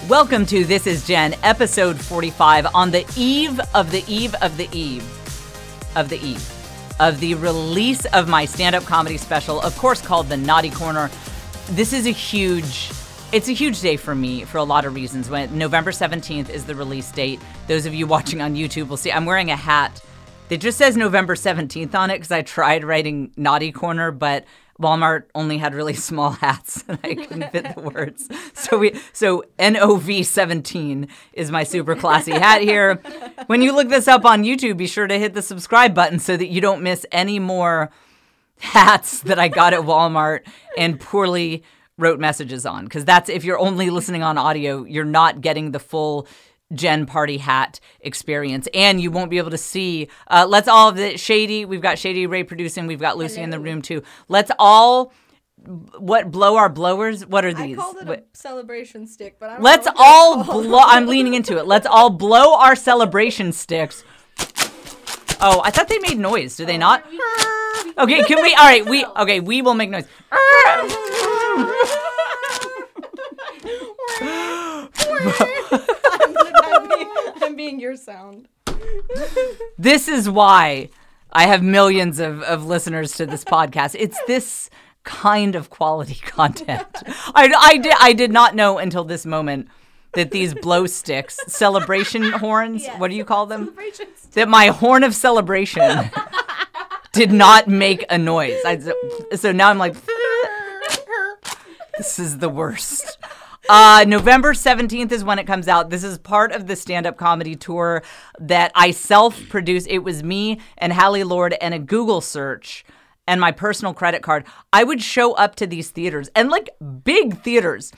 Welcome to This Is Jen, episode 45, on the eve of the release of my stand-up comedy special, of course called The Naughty Corner. This is a huge day for me for a lot of reasons. November 17th is the release date. Those of you watching on YouTube will see I'm wearing a hat that just says November 17th on it because I tried writing Naughty Corner, but Walmart only had really small hats and I couldn't fit the words. So NOV 17 is my super classy hat here. When you look this up on YouTube, be sure to hit the subscribe button so that you don't miss any more hats that I got at Walmart and poorly wrote messages on. Because that's, if you're only listening on audio, you're not getting the full Jen Party hat experience, and you won't be able to see. Let's all of the Shady. We've got Shady Ray producing. We've got Lucy in the room too. Let's all blow our blowers. What are these? I called it a celebration stick, but I don't let's know all blow. I'm leaning into it. Let's all blow our celebration sticks. Oh, I thought they made noise. Do they not? Okay, can we? All right, we will make noise. I'm being your sound. This is why I have millions of listeners to this podcast. It's this kind of quality content. I did not know until this moment that these blow sticks, celebration horns, yes, what do you call them? That my horn of celebration did not make a noise. So now I'm like, this is the worst. November 17th is when it comes out. This is part of the stand-up comedy tour that I self-produced. It was me and Hallie Lord and a Google search and my personal credit card. I would show up to these theaters, and like big theaters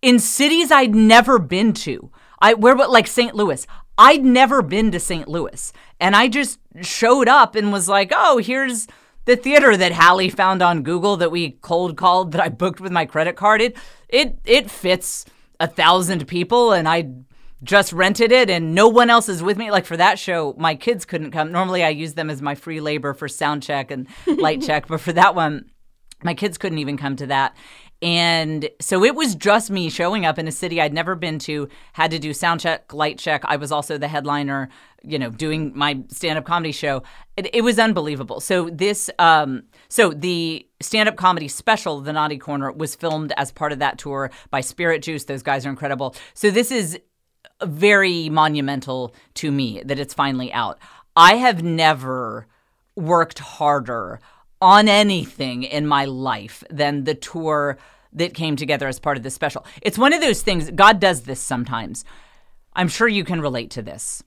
in cities I'd never been to. Like St. Louis. I'd never been to St. Louis. And I just showed up and was like, oh, here's the theater that Hallie found on Google that we cold called, that I booked with my credit card. It fits 1,000 people, and I just rented it, and no one else is with me. Like for that show, my kids couldn't come. Normally I use them as my free labor for sound check and light check, but for that one, my kids couldn't even come to that. And so it was just me showing up in a city I'd never been to, had to do sound check, light check. I was also the headliner, doing my stand-up comedy show. It was unbelievable. So the stand-up comedy special, The Naughty Corner, was filmed as part of that tour by Spirit Juice. Those guys are incredible. So this is very monumental to me that it's finally out. I have never worked harder on anything in my life than the tour that came together as part of this special. It's one of those things, God does this sometimes. I'm sure you can relate to this.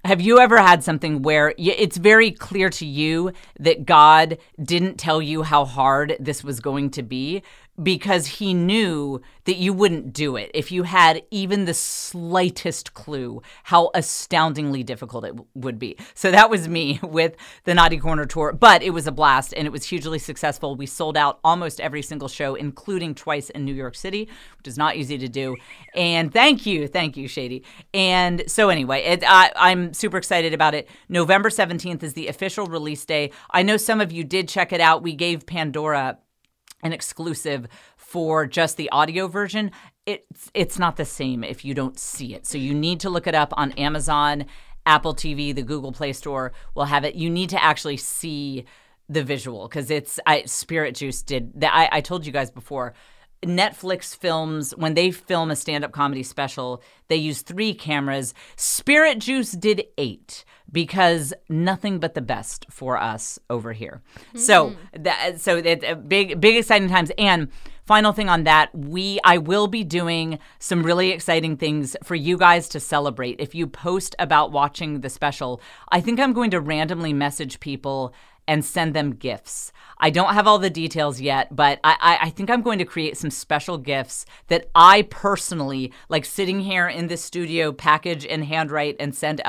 Have you ever had something where it's very clear to you that God didn't tell you how hard this was going to be because he knew that you wouldn't do it if you had even the slightest clue how astoundingly difficult it would be? So that was me with the Naughty Corner tour, but it was a blast and it was hugely successful. We sold out almost every single show, including twice in New York City, which is not easy to do. And thank you, Shady. And so anyway, I'm super excited about it. November 17th is the official release day. I know some of you did check it out. We gave Pandora an exclusive for just the audio version. It's not the same if you don't see it. So you need to look it up on Amazon, Apple TV, the Google Play Store will have it. You need to actually see the visual because Spirit Juice did that. I told you guys before, Netflix films, when they film a stand-up comedy special, they use 3 cameras. Spirit Juice did 8 because nothing but the best for us over here. So it's big exciting times. And final thing on that, I will be doing some really exciting things for you guys to celebrate. If you post about watching the special, I think I'm going to randomly message people and send them gifts. I don't have all the details yet, but I think I'm going to create some special gifts that I personally, like sitting here in this studio, package and handwrite and send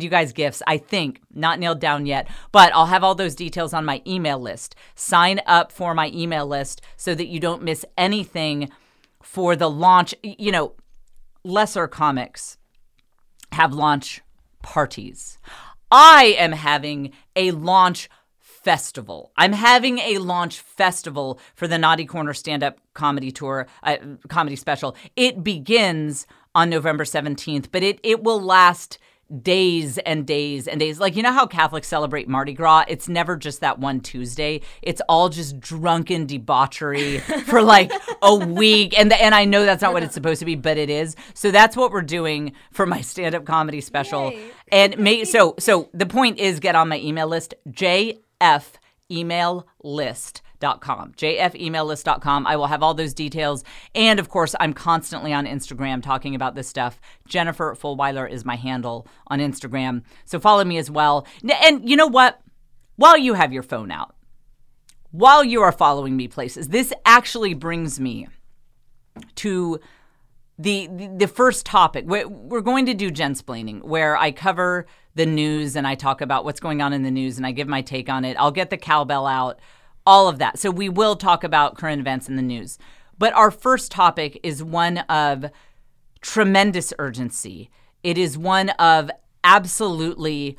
you guys gifts. I think, not nailed down yet, but I'll have all those details on my email list. Sign up for my email list so that you don't miss anything for the launch. Lesser comics have launch parties. I am having a launch festival. I'm having a launch festival for the Naughty Corner stand-up comedy tour, comedy special. It begins on November 17th, but it will last days and days and days. Like, you know how Catholics celebrate Mardi Gras? It's never just that one Tuesday. It's all just drunken debauchery for like a week. And I know that's not what it's supposed to be, but it is. So that's what we're doing for my stand-up comedy special. Yay. And so the point is, get on my email list, jfemaillist.com. jfemaillist.com. I will have all those details. And of course, I'm constantly on Instagram talking about this stuff. Jennifer Fulweiler is my handle on Instagram. So follow me as well. And you know what? While you have your phone out, while you are following me places, this actually brings me to the first topic. We're going to do Jensplaining, where I cover the news and I talk about what's going on in the news and I give my take on it. I'll get the cowbell out. All of that. So we will talk about current events in the news. But our first topic is one of tremendous urgency. It is one of absolutely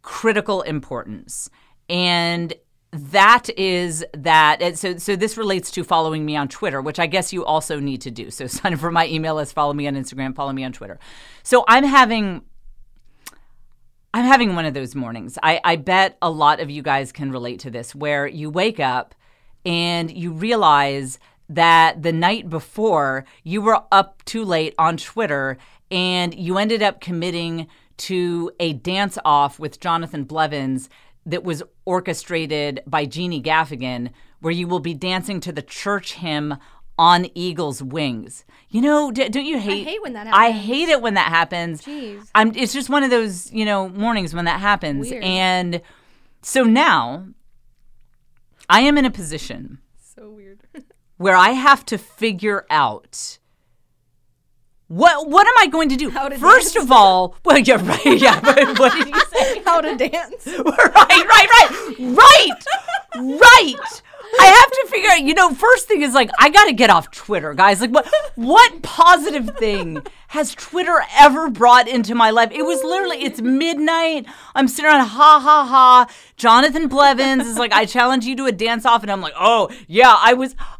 critical importance. And that is that. So this relates to following me on Twitter, which I guess you also need to do. So sign up for my email list, follow me on Instagram, follow me on Twitter. So I'm having one of those mornings. I bet a lot of you guys can relate to this, where you wake up and you realize that the night before you were up too late on Twitter and you ended up committing to a dance-off with Jonathan Blevins that was orchestrated by Jeannie Gaffigan, where you will be dancing to the church hymn On Eagle's Wings. You know, don't you hate? I hate when that happens. I hate it when that happens. Jeez. It's just one of those, mornings when that happens. Weird. And so now I am in a position So weird. where I have to figure out what am I going to do? How to First dance. of all, well, yeah, right, yeah. But what did you say? How to dance. Right. I have to figure out, first thing is like, I got to get off Twitter, guys. Like, what positive thing has Twitter ever brought into my life? It was literally, it's midnight. I'm sitting around, ha, ha, ha. Jonathan Blevins is like, I challenge you to a dance off. And I'm like, oh, yeah, I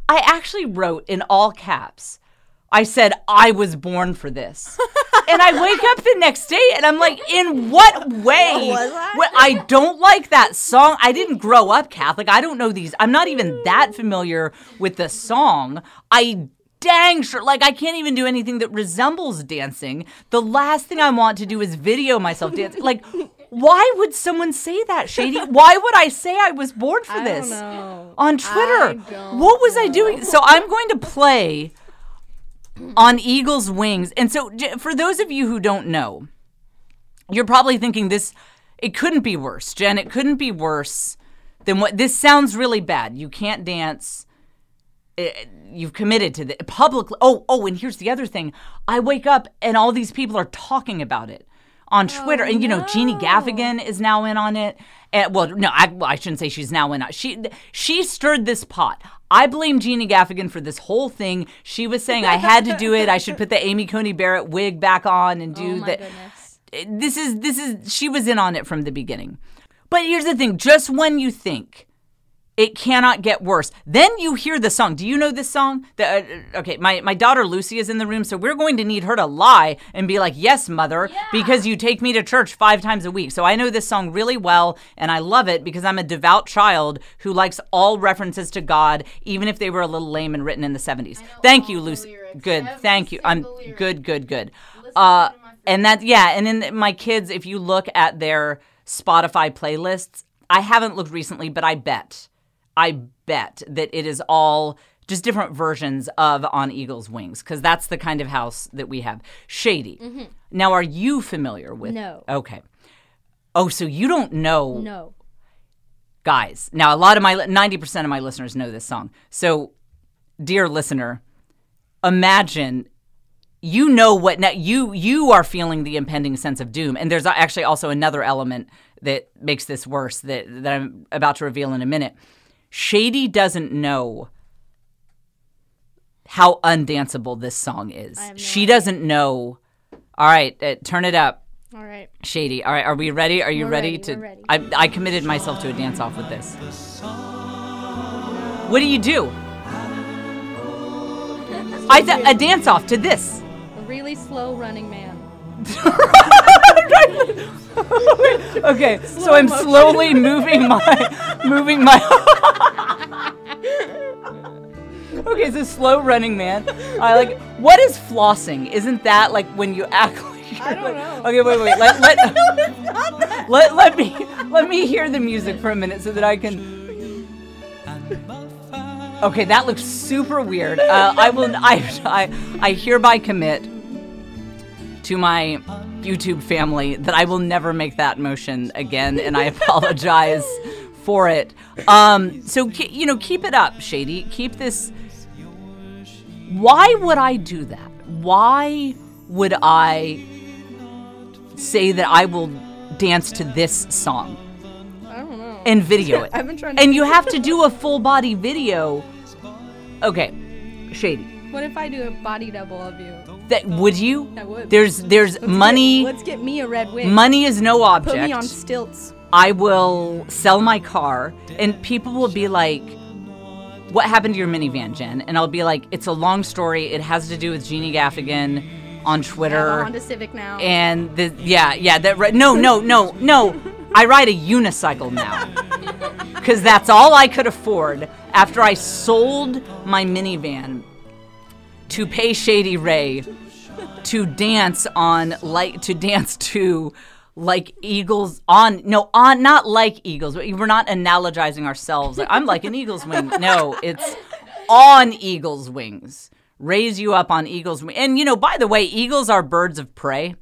actually wrote in all caps. I said, I was born for this. And I wake up the next day and I'm like, in what way? What was that? I don't like that song. I didn't grow up Catholic. I don't know these. I'm not even that familiar with the song. I dang sure, I can't even do anything that resembles dancing. The last thing I want to do is video myself dancing. Why would someone say that, Shady? Why would I say I was born for this? I don't know. On Twitter? I don't What was I know. doing? So I'm going to play On Eagle's Wings. And so for those of you who don't know, you're probably thinking it couldn't be worse. Jen, it couldn't be worse than what, this sounds really bad. You can't dance. You've committed to the publicly. Oh, and here's the other thing. I wake up and all these people are talking about it on Twitter. And, Jeannie Gaffigan is now in on it. I shouldn't say she's now in on it. She stirred this pot. I blame Jeannie Gaffigan for this whole thing. She was saying I had to do it. I should put the Amy Coney Barrett wig back on and do that. Goodness. She was in on it from the beginning. But here's the thing. Just when you think it cannot get worse, then you hear the song. Do you know this song? Okay, my daughter Lucy is in the room, so we're going to need her to lie and be like, yes, mother, because you take me to church 5 times a week. So I know this song really well, and I love it because I'm a devout child who likes all references to God, even if they were a little lame and written in the 70s. Thank you, Lucy. Good. Thank you. I'm good. And then my kids, if you look at their Spotify playlists, I haven't looked recently, but I bet that it is all just different versions of On Eagle's Wings, because that's the kind of house that we have. Shady. Mm-hmm. Now, are you familiar with? No. Okay. Oh, so you don't know? No. Guys, now 90% of my listeners know this song. So, dear listener, imagine you know what now you are feeling the impending sense of doom, and there's actually also another element that makes this worse that I'm about to reveal in a minute. Shady doesn't know how undanceable this song is. She doesn't know. All right, turn it up. All right. Shady. All right, are we ready? Are you ready to? We're ready. I committed myself to a dance off with this. What do you do? A dance off to this. really slow running man. Okay, so I'm slowly moving my. Okay, so slow running man. I like. What is flossing? Isn't that like when you act like? I don't know. Okay, wait. Let me hear the music for a minute so that I can. Okay, that looks super weird. I hereby commit to my YouTube family that I will never make that motion again, and I apologize for it. So keep it up, Shady. Keep this. Why would I do that? Why would I say that I will dance to this song? I don't know. And video it. I've been trying to. And you have to do a full body video. Okay, Shady. What if I do a body double of you? Would you? I would. There's money. Let's get me a red wig. Money is no object. Put me on stilts. I will sell my car, and people will be like, "What happened to your minivan, Jen?" And I'll be like, "It's a long story. It has to do with Jeannie Gaffigan on Twitter." I have a Honda Civic now. And no. I ride a unicycle now. Because that's all I could afford after I sold my minivan to pay Shady Ray to dance to like Eagles not like Eagles. We're not analogizing ourselves. I'm like an Eagle's wing. No, it's on Eagle's wings. Raise you up on Eagle's wings. And by the way, eagles are birds of prey.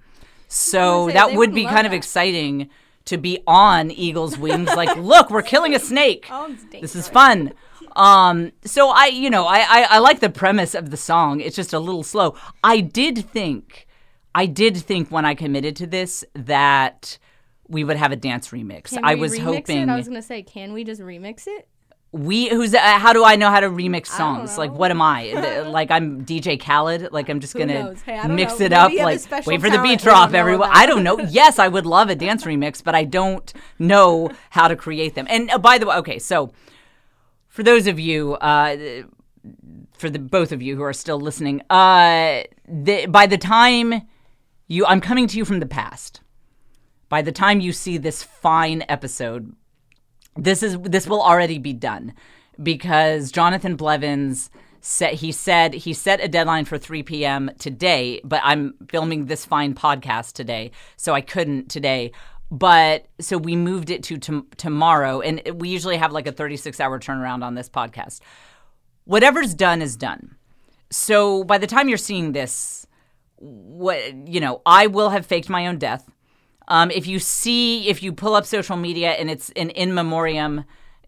So that would be kind of exciting to be on eagle's wings. Like, look, we're killing a snake. This is fun. So I like the premise of the song. It's just a little slow. I did think when I committed to this that we would have a dance remix. I was hoping. I was gonna say, can we just remix it? How do I know how to remix songs? Like, what am I? Like, I'm DJ Khaled? Like, I'm just gonna mix it up? Like, wait for the beat drop, everyone. I don't know. Yes, I would love a dance remix, but I don't know how to create them. And by the way, okay, so for those of you, both of you who are still listening, by the time I'm coming to you from the past. By the time you see this fine episode, this will already be done, because Jonathan Blevins set a deadline for 3 p.m. today, but I'm filming this fine podcast today, so I couldn't today. But so we moved it to tomorrow, and we usually have like a 36-hour turnaround on this podcast. Whatever's done is done. So by the time you're seeing this, I will have faked my own death. If you pull up social media and it's an in memoriam,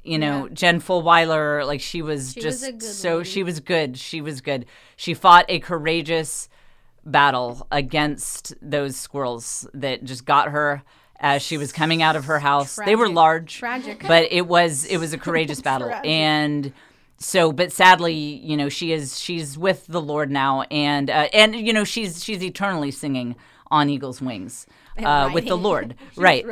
Jen Fulweiler, like she was good. She was good. She fought a courageous battle against those squirrels that just got her as she was coming out of her house. They were large, tragic, but it was a courageous battle. And so, but sadly, she's with the Lord now, and she's eternally singing on eagle's wings. With the Lord, right?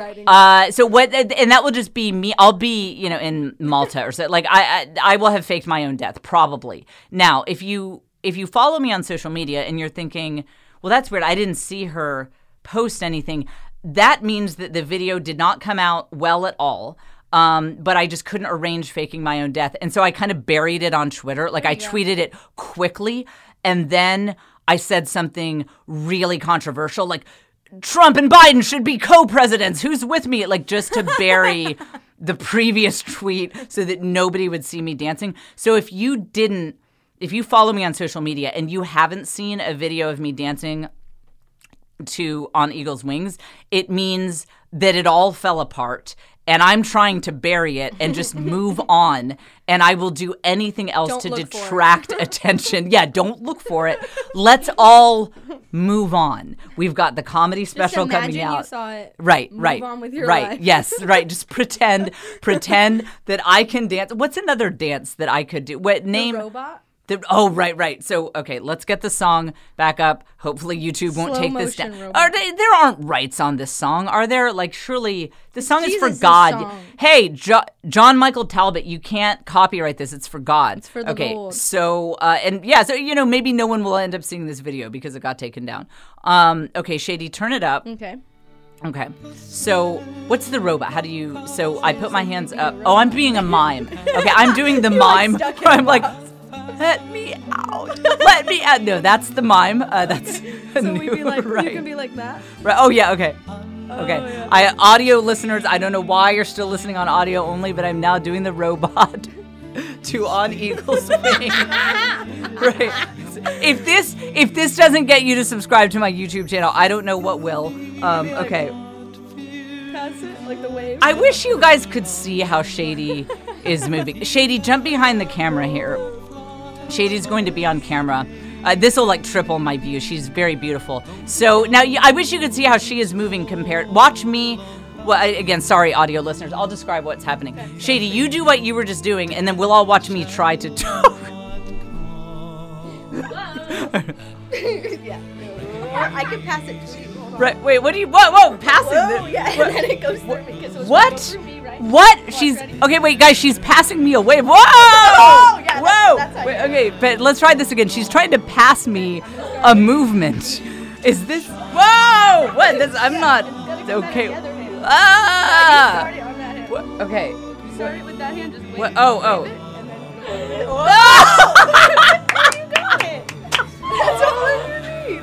So what? And that will just be me. I'll be, in Malta or so. Like I will have faked my own death probably. Now, if you follow me on social media and you're thinking, well, that's weird, I didn't see her post anything. That means that the video did not come out well at all. But I just couldn't arrange faking my own death, and so I kind of buried it on Twitter. Like I tweeted it quickly, and then I said something really controversial, like, Trump and Biden should be co-presidents. Who's with me? Like, just to bury the previous tweet so that nobody would see me dancing. So if you follow me on social media and you haven't seen a video of me dancing on Eagle's Wings, it means that it all fell apart. And I'm trying to bury it and just move on. And I will do anything else to detract attention. Yeah, don't look for it. Let's all move on. We've got the comedy special coming out. You saw it. Right. Move on with your life. Yes, right. Just pretend that I can dance. What's another dance that I could do? What name? The robot? Oh, right. So, okay, let's get the song back up. Hopefully YouTube won't take this down. There aren't rights on this song, are there? Like, surely this song is for God. Song. Hey, John Michael Talbot, you can't copyright this. It's for God. It's for the Lord. Okay, so, so, maybe no one will end up seeing this video because it got taken down. Okay, Shady, turn it up. Okay, so what's the robot? How do you, so I put my hands up. Oh, I'm being a mime. Okay, I'm doing the mime. I'm like, let me out. Let me out. No, that's the mime. That's so we'd be like, right. You can be like that? Right. Oh, yeah, okay. Okay. Yeah. Audio listeners, I don't know why you're still listening on audio only, but I'm now doing the robot to On Eagle's Wing. Right. If this doesn't get you to subscribe to my YouTube channel, I don't know what will. Okay. Pass it like the wave. I wish you guys could see how Shady is moving. Shady, jump behind the camera here. Shady's going to be on camera. This will like triple my view. She's very beautiful. So now I wish you could see how she is moving compared. Watch me. Well, again, sorry, audio listeners. I'll describe what's happening. Okay. Shady, you do what you were just doing, and then we'll all watch me try to talk. Yeah. I can pass it to you. Right. Wait. What do you? Whoa! Pass it. Yeah. What? And then it goes through me because it was what? through me, right? What? She's okay. Wait, guys. She's passing me away. Whoa! Oh, yeah. Whoa! That's how wait, okay, but let's try this again. She's trying to pass me a movement. Is this? Whoa! What? This? I'm not. Okay. Ah! Okay. You started with that hand. Just wait. What? Oh. You got it. That's all I need.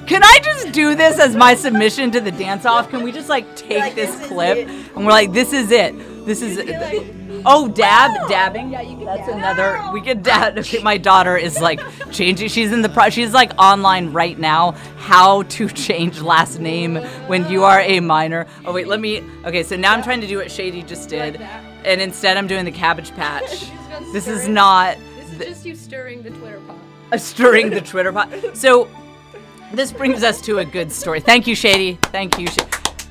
Can I just do this as my submission to the dance-off? Can we just like take like, this clip and we're like, this is it. This is it. Oh, dabbing. Yeah, you can That's dab. another. We can dab. Okay, my daughter is like changing. She's in the she's like online right now. How to change last name when you are a minor. Oh wait, let me. Okay, so now I'm trying to do what Shady just did, and instead I'm doing the Cabbage Patch. This is not. This is just you stirring the Twitter pot. Stirring the Twitter pot. So this brings us to a good story. Thank you, Shady. Thank you.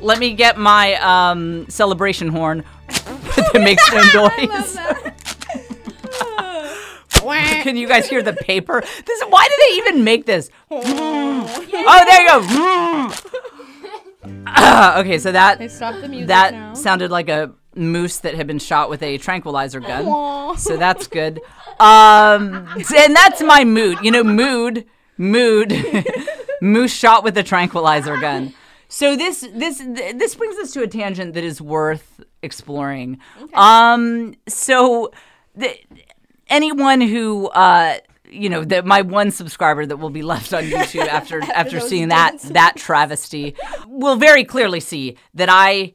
Let me get my celebration horn that makes no noise. Can you guys hear the paper? Why did they even make this? Oh, there you go. Okay, so They stopped the music now. Sounded like a moose that had been shot with a tranquilizer gun. So that's good. And that's my mood. You know, mood. Moose shot with a tranquilizer gun. So this brings us to a tangent that is worth exploring. Okay. Anyone who my one subscriber that will be left on YouTube after seeing that travesty will very clearly see that I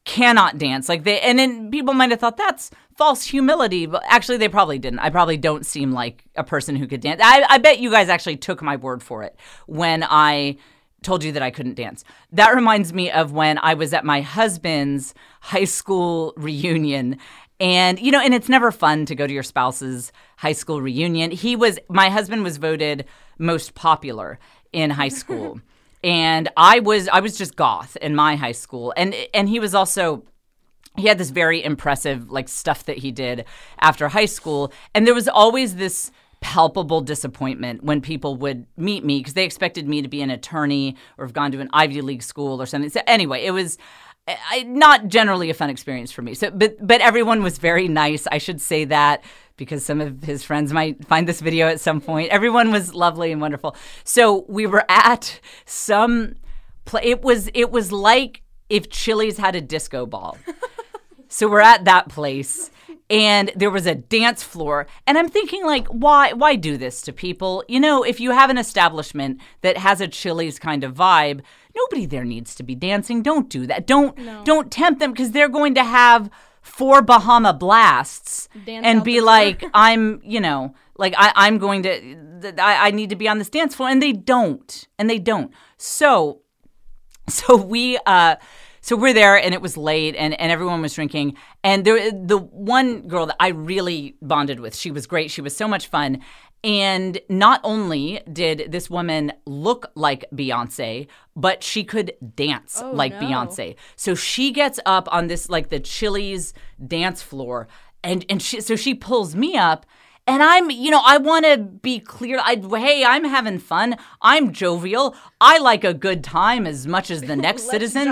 cannot dance. And then people might have thought that's false humility, but actually they probably didn't. I probably don't seem like a person who could dance. I bet you guys actually took my word for it when I told you that I couldn't dance. That reminds me of when I was at my husband's high school reunion. And, and it's never fun to go to your spouse's high school reunion. My husband was voted most popular in high school. And I was just goth in my high school. And he was also, he had this very impressive stuff that he did after high school. And there was always this palpable disappointment when people would meet me because they expected me to be an attorney or have gone to an Ivy League school or something. So anyway, it was not generally a fun experience for me. So, but everyone was very nice. I should say that because some of his friends might find this video at some point. Everyone was lovely and wonderful. So we were at some it was like if Chili's had a disco ball. So we're at that place. And there was a dance floor. And I'm thinking, why do this to people? If you have an establishment that has a Chili's kind of vibe, nobody there needs to be dancing. Don't do that. Don't tempt them because they're going to have 4 Bahama Blasts and be like, I'm going to, I need to be on this dance floor. And they don't. So we're there, and it was late, and everyone was drinking. And the one girl that I really bonded with, she was great. She was so much fun. And not only did this woman look like Beyonce, but she could dance Beyonce. So she gets up on this, the Chili's dance floor, and she pulls me up. And I want to be clear. Hey, I'm having fun. I'm jovial. I like a good time as much as the next citizen.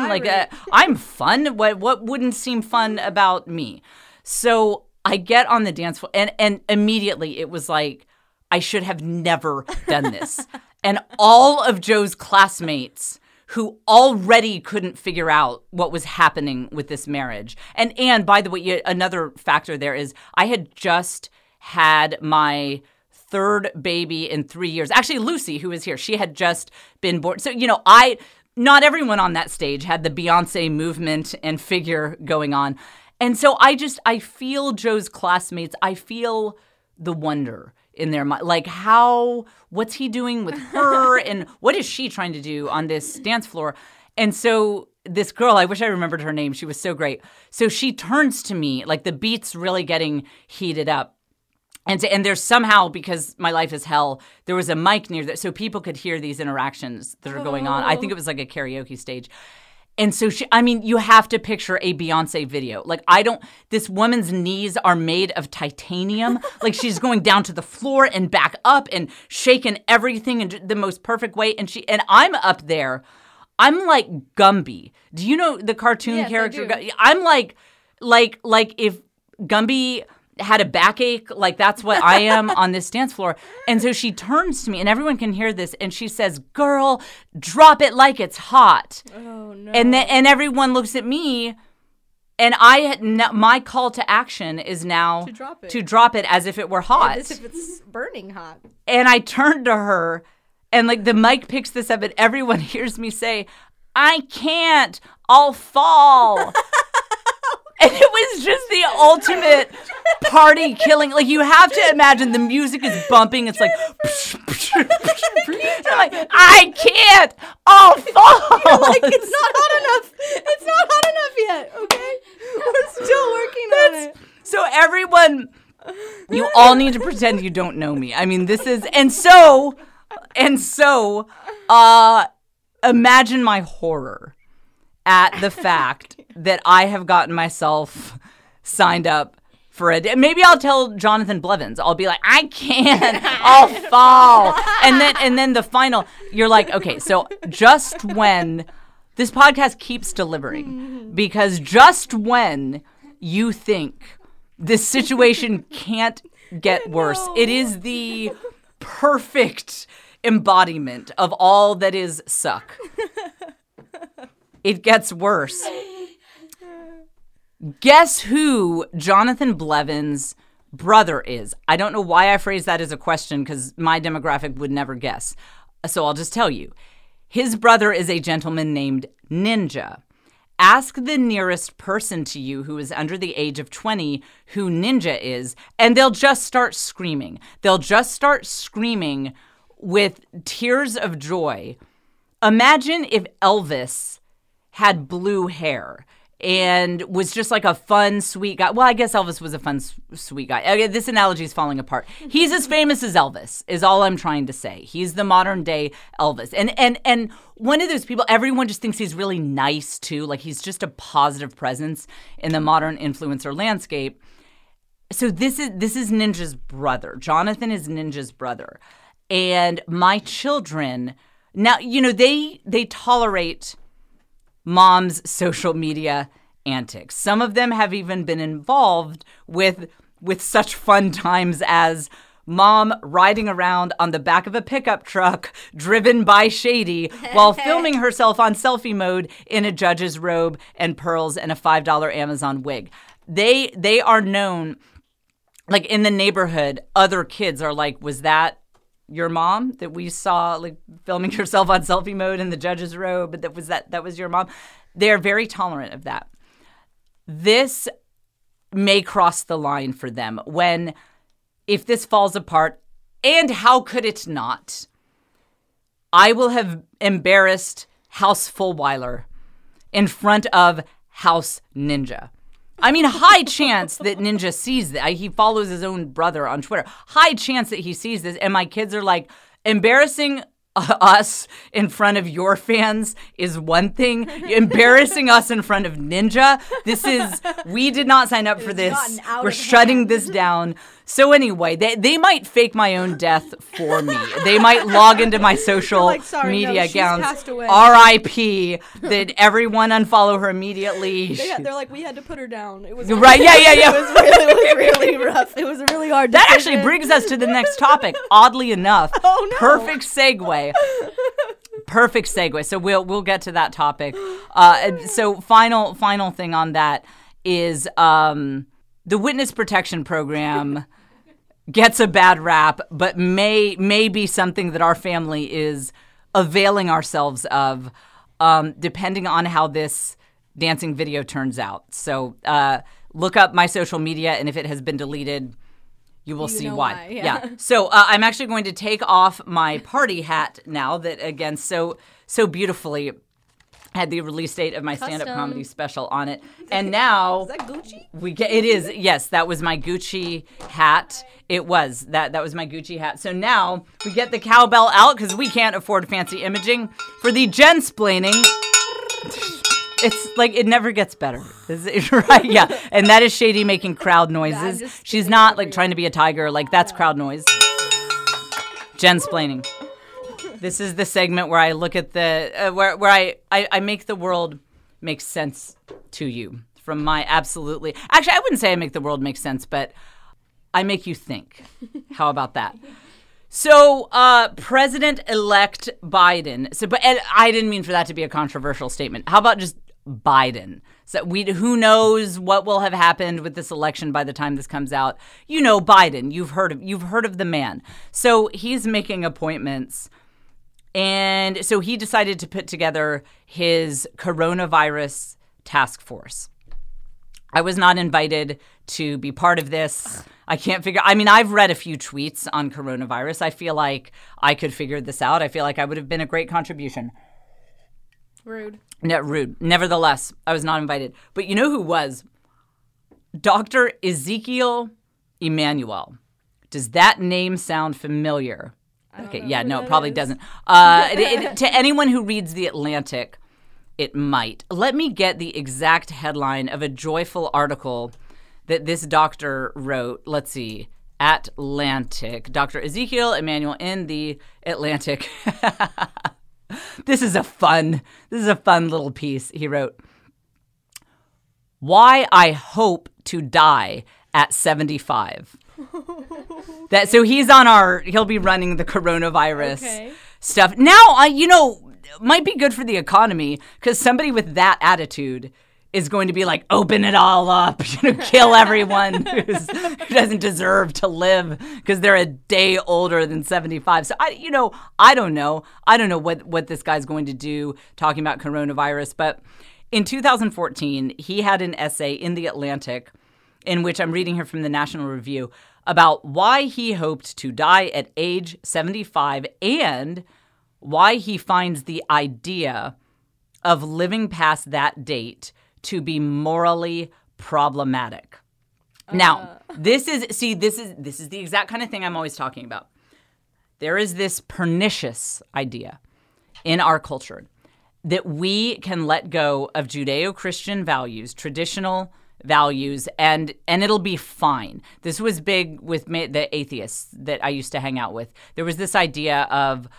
I'm fun. What wouldn't seem fun about me? So I get on the dance floor, and immediately it was like, I should have never done this. And all of Joe's classmates who already couldn't figure out what was happening with this marriage. And by the way, another factor there is I had just had my third baby in 3 years. Actually, Lucy, who is here, she had just been born. So, not everyone on that stage had the Beyonce movement and figure going on. And so I feel Joe's classmates. I feel the wonder in their mind. Like, what's he doing with her? And what is she trying to do on this dance floor? And so this girl, I wish I remembered her name. She was so great. So she turns to me, like the beat's really getting heated up. And there's somehow, because my life is hell, there was a mic near that so people could hear these interactions that are going on. I think it was like a karaoke stage. And so you have to picture a Beyonce video. Like, this woman's knees are made of titanium. Like, she's going down to the floor and back up and shaking everything in the most perfect way. And I'm up there. I'm like Gumby. Do you know the cartoon character? I'm like if Gumby had a backache, like that's what I am on this dance floor. And so she turns to me, and everyone can hear this, and she says, "Girl, drop it like it's hot." Oh no! And everyone looks at me, and my call to action is now to drop it as if it were hot, as if it's burning hot. And I turned to her, and like the mic picks this up, and everyone hears me say, "I can't, I'll fall." And it was just the ultimate party killing. Like, you have to imagine the music is bumping. It's like, I'm like, I can't. I'll fall. You're like, it's not hot enough. It's not hot enough yet. Okay, we're still working on it. So everyone, you all need to pretend you don't know me. I mean, this is, and so, imagine my horror at the fact that I have gotten myself signed up for a day. Maybe I'll tell Jonathan Blevins. I'll be like, I can't, I'll fall. And then the final, you're like, okay, so just when this podcast keeps delivering, because just when you think this situation can't get worse, it is the perfect embodiment of all that is suck. It gets worse. Guess who Jonathan Blevins' brother is? I don't know why I phrased that as a question, because my demographic would never guess. So I'll just tell you. His brother is a gentleman named Ninja. Ask the nearest person to you who is under the age of 20 who Ninja is, and they'll just start screaming. They'll just start screaming with tears of joy. Imagine if Elvis had blue hair and was just like a fun, sweet guy. Well, I guess Elvis was a fun, sweet guy. Okay, this analogy is falling apart. He's as famous as Elvis, is all I'm trying to say. He's the modern day Elvis. And one of those people, everyone just thinks he's really nice too. Like, he's just a positive presence in the modern influencer landscape. So this is Ninja's brother. Jonathan is Ninja's brother. And my children, now, they tolerate mom's social media antics. Some of them have even been involved with such fun times as mom riding around on the back of a pickup truck driven by Shady while filming herself on selfie mode in a judge's robe and pearls and a $5 Amazon wig. They are known, like in the neighborhood, other kids are like, was that your mom that we saw like filming herself on selfie mode in the judge's robe? But that was your mom. They're very tolerant of that. This may cross the line for them if this falls apart, and how could it not? I will have embarrassed House Fulweiler in front of House Ninja. I mean, high chance that Ninja sees that. He follows his own brother on Twitter. High chance that he sees this. And my kids are like, embarrassing us in front of your fans is one thing. Embarrassing us in front of Ninja, we did not sign up for this. We're shutting this down. So anyway, they might fake my own death for me. They might log into my social like, sorry, media no, she's accounts. passed away. R.I.P. That everyone unfollow her immediately. They're like, we had to put her down. It was Right? Yeah. It was really rough. It was a really hard That decision. actually brings us to the next topic. Oddly enough, Oh, no. perfect segue. Perfect segue. So we'll get to that topic. So final thing on that is the witness protection program gets a bad rap, but may be something that our family is availing ourselves of, depending on how this dancing video turns out. So look up my social media, and if it has been deleted, you will see why. Yeah. So I'm actually going to take off my party hat now that, again, so beautifully had the release date of my stand-up comedy special on it. And now Is that Gucci? it is. Yes, that was my Gucci hat. It was. That was my Gucci hat. So now we get the cowbell out because we can't afford fancy imaging for the Jensplaining. It's like it never gets better. Right? Yeah. And that is Shady making crowd noises. She's not like trying to be a tiger. Like that's crowd noise. Jensplaining. This is the segment where I look at the where I make the world make sense to you from my absolutely. Actually, I wouldn't say I make the world make sense, but I make you think. How about that? So, President-elect Biden. But I didn't mean for that to be a controversial statement. How about just Biden? So who knows what will have happened with this election by the time this comes out? You know Biden. You've heard of the man. So he's making appointments. And so he decided to put together his coronavirus task force. I was not invited to be part of this. I've read a few tweets on coronavirus. I feel like I could figure this out. I feel like I would have been a great contribution. Rude. Rude. Nevertheless, I was not invited. But you know who was? Dr. Ezekiel Emanuel. Does that name sound familiar? Okay, yeah, no, it probably doesn't. To anyone who reads The Atlantic, it might. Let me get the exact headline of a joyful article that this doctor wrote. Let's see. Atlantic. Dr. Ezekiel Emanuel in The Atlantic. This is a fun little piece he wrote. Why I hope to die at 75. So he'll be running the coronavirus stuff. Now, might be good for the economy because somebody with that attitude is going to be like, open it all up, kill everyone who doesn't deserve to live because they're a day older than 75. So I don't know what this guy's going to do talking about coronavirus. But in 2014, he had an essay in The Atlantic in which I'm reading here from the National Review about why he hoped to die at age 75 and why he finds the idea of living past that date to be morally problematic. Now, this is the exact kind of thing I'm always talking about. There is this pernicious idea in our culture that we can let go of Judeo-Christian values, traditional values, and it'll be fine. This was big with the atheists that I used to hang out with. There was this idea of,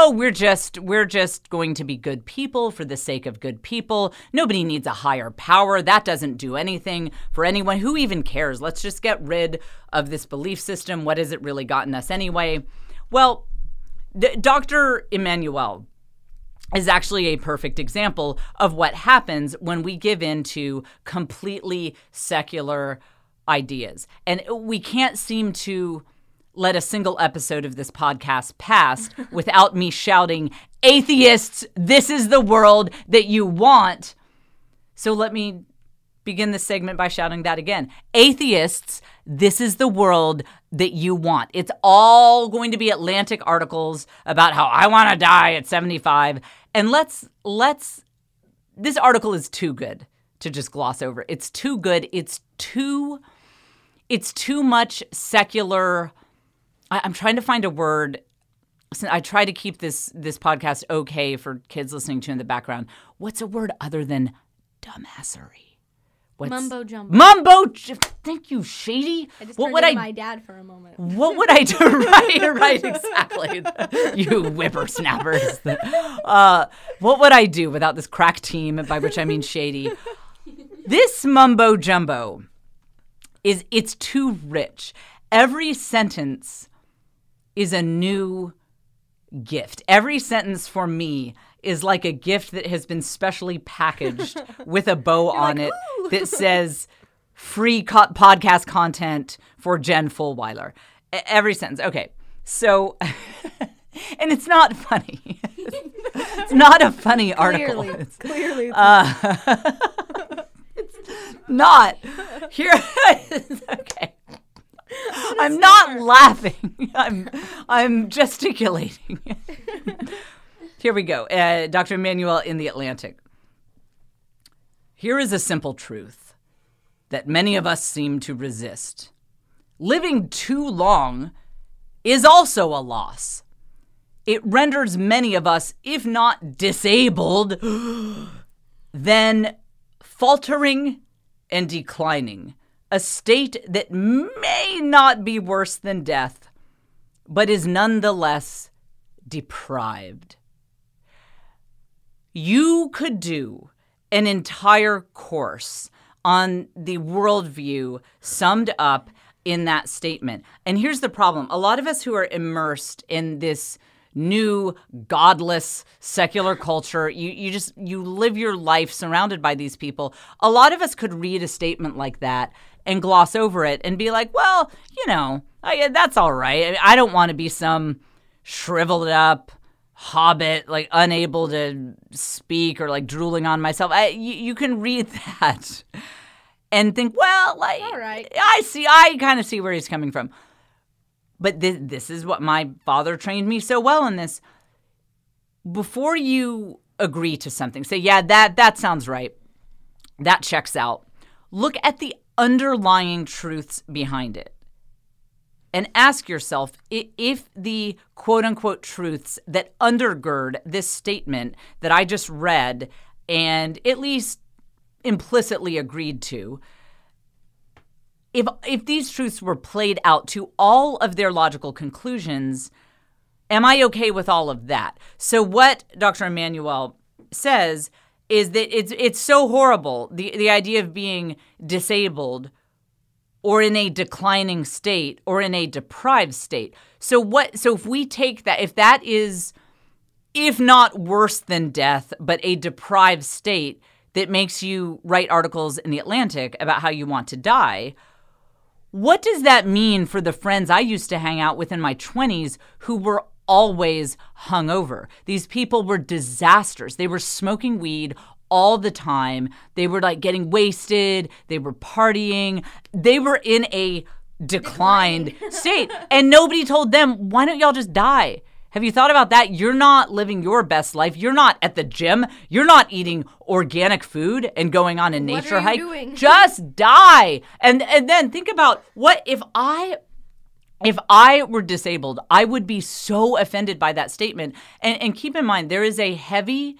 we're just going to be good people for the sake of good people. Nobody needs a higher power. That doesn't do anything for anyone. Who even cares? Let's just get rid of this belief system. What has it really gotten us anyway? Well, Dr. Emanuel is actually a perfect example of what happens when we give in to completely secular ideas. And we can't seem to let a single episode of this podcast pass without me shouting, atheists, this is the world that you want. So let me begin this segment by shouting that again. Atheists, this is the world that you want. It's all going to be Atlantic articles about how I want to die at 75. And let's this article is too good to just gloss over. It's too good. It's too much secular. I'm trying to find a word. I try to keep this podcast okay for kids listening to in the background. What's a word other than dumbassery? Mumbo jumbo. Thank you, Shady. I just What turned would into I? my dad for a moment. What would I do? Right, exactly. You whippersnappers. What would I do without this crack team, by which I mean Shady? This mumbo jumbo it's too rich. Every sentence is a new gift. Every sentence for me is like a gift that has been specially packaged with a bow on it that says free podcast content for Jen Fulweiler. Every sentence. Okay. So, and it's not funny. It's not a funny article. Clearly. It's not. Here. Okay. I'm not laughing. I'm gesticulating. Here we go. Dr. Emanuel in The Atlantic. Here is a simple truth that many of us seem to resist. Living too long is also a loss. It renders many of us, if not disabled, then faltering and declining, a state that may not be worse than death, but is nonetheless deprived. You could do an entire course on the worldview summed up in that statement. And here's the problem. A lot of us who are immersed in this new godless secular culture, you live your life surrounded by these people. A lot of us could read a statement like that and gloss over it and be like, well, that's all right. I don't want to be some shriveled up hobbit, like unable to speak or like drooling on myself. You can read that and think, well, like, all right. I kind of see where he's coming from. But this is what my father trained me so well in this. Before you agree to something, say, yeah, that sounds right. That checks out. Look at the underlying truths behind it. And ask yourself if the quote-unquote truths that undergird this statement that I just read and at least implicitly agreed to, if these truths were played out to all of their logical conclusions, am I okay with all of that? So what Dr. Emanuel says is that it's so horrible, the idea of being disabled or in a declining state or in a deprived state. So if we take that, if that is, if not worse than death, but a deprived state that makes you write articles in The Atlantic about how you want to die, what does that mean for the friends I used to hang out with in my 20s who were always hungover? These people were disasters. They were smoking weed all the time. They were like getting wasted. They were partying. They were in a declined state. And nobody told them, why don't y'all just die? Have you thought about that? You're not living your best life. You're not at the gym. You're not eating organic food and going on a nature hike. What are you doing? Just die. And then think about what if I were disabled, I would be so offended by that statement. And keep in mind, there is a heavy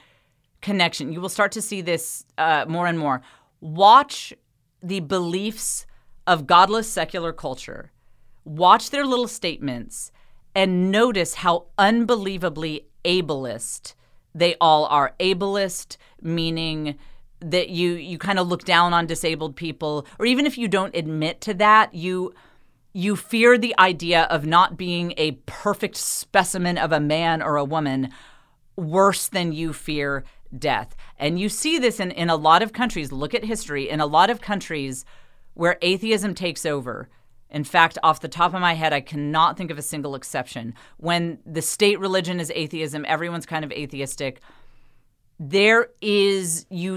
connection. You will start to see this more and more. Watch the beliefs of godless secular culture. Watch their little statements and notice how unbelievably ableist they all are. Ableist meaning that you kind of look down on disabled people, or even if you don't admit to that, you fear the idea of not being a perfect specimen of a man or a woman worse than you fear death. And you see this in a lot of countries. Look at history. In a lot of countries where atheism takes over. In fact, off the top of my head, I cannot think of a single exception. When the state religion is atheism, everyone's kind of atheistic. You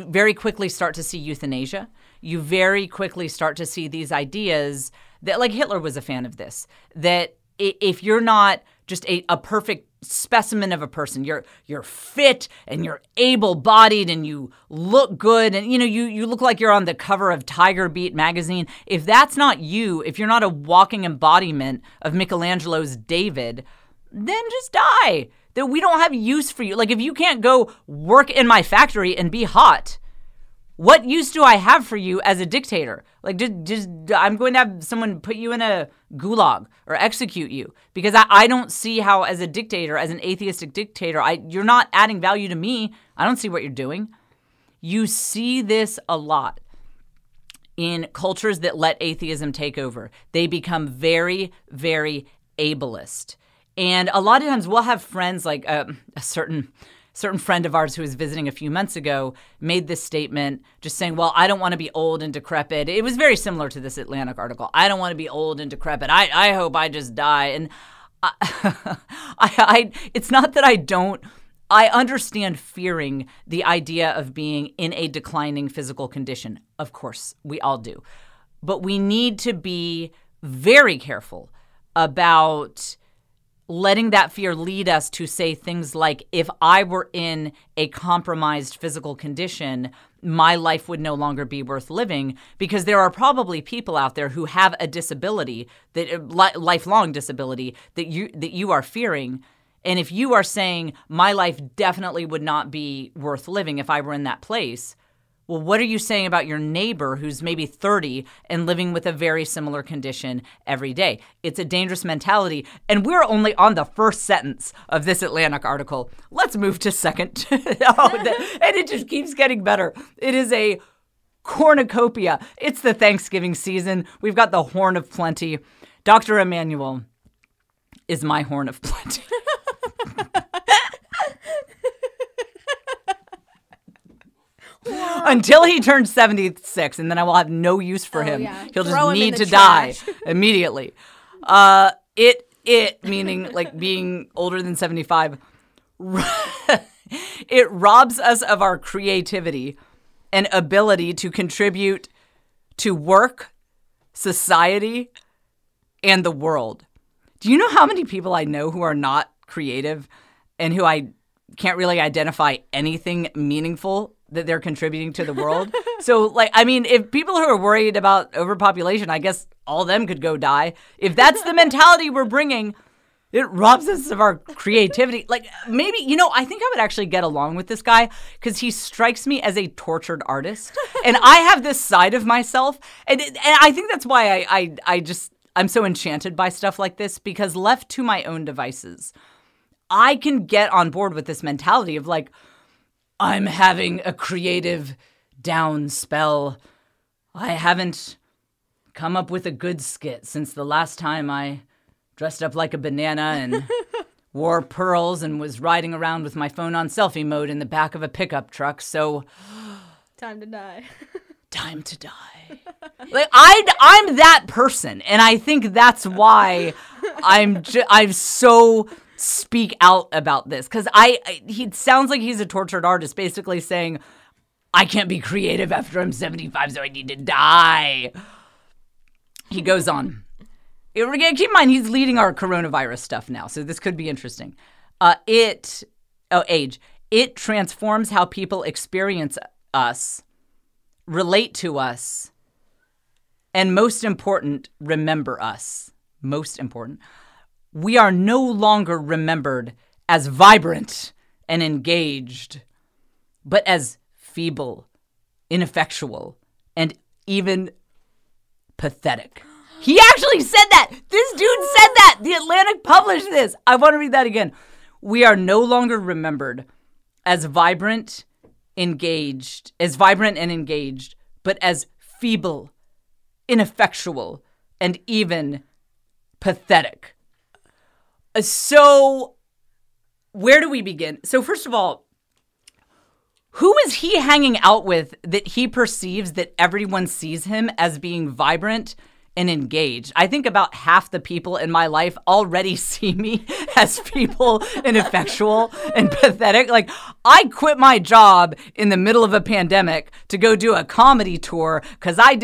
very quickly start to see euthanasia. You very quickly start to see these ideas that, like Hitler was a fan of this, that if you're not just a perfect specimen of a person, you're fit and you're able-bodied and you look good and you look like you're on the cover of Tiger Beat magazine. If that's not you, if you're not a walking embodiment of Michelangelo's David, then just die. That we don't have use for you. Like if you can't go work in my factory and be hot, What use do I have for you as a dictator? Like, just I'm going to have someone put you in a gulag or execute you, because I don't see how, as a dictator, as an atheistic dictator, you're not adding value to me. I don't see what you're doing. You see this a lot in cultures that let atheism take over. They become very, very ableist. And a lot of times we'll have friends, like a certain friend of ours who was visiting a few months ago made this statement just saying, well, I don't want to be old and decrepit. It was very similar to this Atlantic article. I don't want to be old and decrepit. I hope I just die. And it's not that I understand fearing the idea of being in a declining physical condition. Of course, we all do. But we need to be very careful about letting that fear lead us to say things like, if I were in a compromised physical condition, my life would no longer be worth living, because there are probably people out there who have a disability, lifelong disability, that you are fearing. And if you are saying, my life definitely would not be worth living if I were in that place, well, what are you saying about your neighbor who's maybe 30 and living with a very similar condition every day? It's a dangerous mentality. And we're only on the first sentence of this Atlantic article. Let's move to second. And it just keeps getting better. It is a cornucopia. It's the Thanksgiving season. We've got the horn of plenty. Dr. Emanuel is my horn of plenty. Until he turns 76, and then I will have no use for him. Yeah. He'll just need to die immediately. It meaning like being older than 75, it robs us of our creativity and ability to contribute to work, society, and the world. Do you know how many people I know who are not creative and who I can't really identify anything meaningful that they're contributing to the world? So, like, I mean, if people who are worried about overpopulation, I guess all of them could go die. If that's the mentality we're bringing, it robs us of our creativity. Like, maybe, I think I would actually get along with this guy because he strikes me as a tortured artist. And I have this side of myself. And I think that's why I'm so enchanted by stuff like this, because left to my own devices, I can get on board with this mentality of like, I'm having a creative down spell. I haven't come up with a good skit since the last time I dressed up like a banana and wore pearls and was riding around with my phone on selfie mode in the back of a pickup truck. So time to die. Time to die. Like I'm that person, and I think that's why I'm so speak out about this, because he sounds like he's a tortured artist, basically saying, I can't be creative after I'm 75, so I need to die. He goes on. Keep in mind, he's leading our coronavirus stuff now, so this could be interesting. Age. It transforms how people experience us, relate to us, and most important, remember us. Most important. We are no longer remembered as vibrant and engaged, but as feeble, ineffectual, and even pathetic. He actually said that. This dude said that. The Atlantic published this. I want to read that again. We are no longer remembered as vibrant and engaged, but as feeble, ineffectual, and even pathetic. So, where do we begin? So, first of all, who is he hanging out with that he perceives that everyone sees him as being vibrant and engaged? I think about half the people in my life already see me as feeble, ineffectual, and pathetic. Like, I quit my job in the middle of a pandemic to go do a comedy tour because I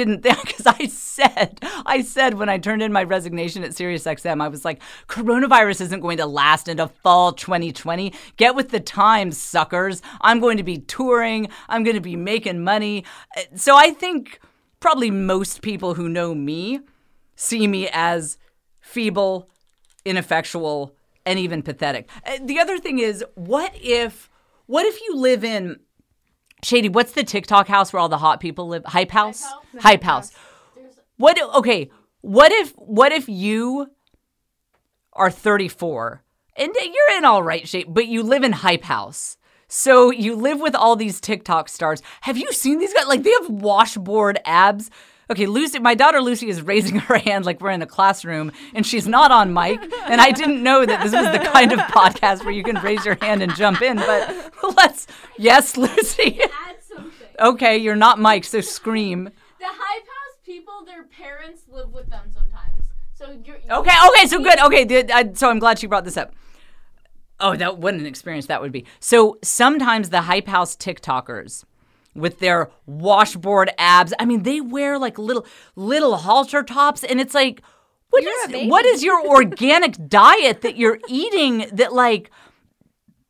said when I turned in my resignation at SiriusXM, I was like, coronavirus isn't going to last into fall 2020. Get with the times, suckers. I'm going to be touring. I'm going to be making money. So I think probably most people who know me see me as feeble, ineffectual, and even pathetic. The other thing is, what if you live in Shady, what's the TikTok house where all the hot people live? Hype house? Hype House. There's- What if you are 34 and you're in all right shape, but you live in Hype House? So you live with all these TikTok stars. Have you seen these guys? Like, they have washboard abs. Okay, Lucy, my daughter Lucy is raising her hand like we're in a classroom, and she's not on mic. And I didn't know that this was the kind of podcast where you can raise your hand and jump in. But yes, Lucy. Add something. Okay, you're not mic'd, so scream. The Hype House people, their parents live with them sometimes. So Okay, so good. Okay, so I'm glad she brought this up. Oh, what an experience that would be. So sometimes the Hype House TikTokers with their washboard abs, I mean, they wear like little halter tops, and it's like, what is your organic diet that you're eating that, like,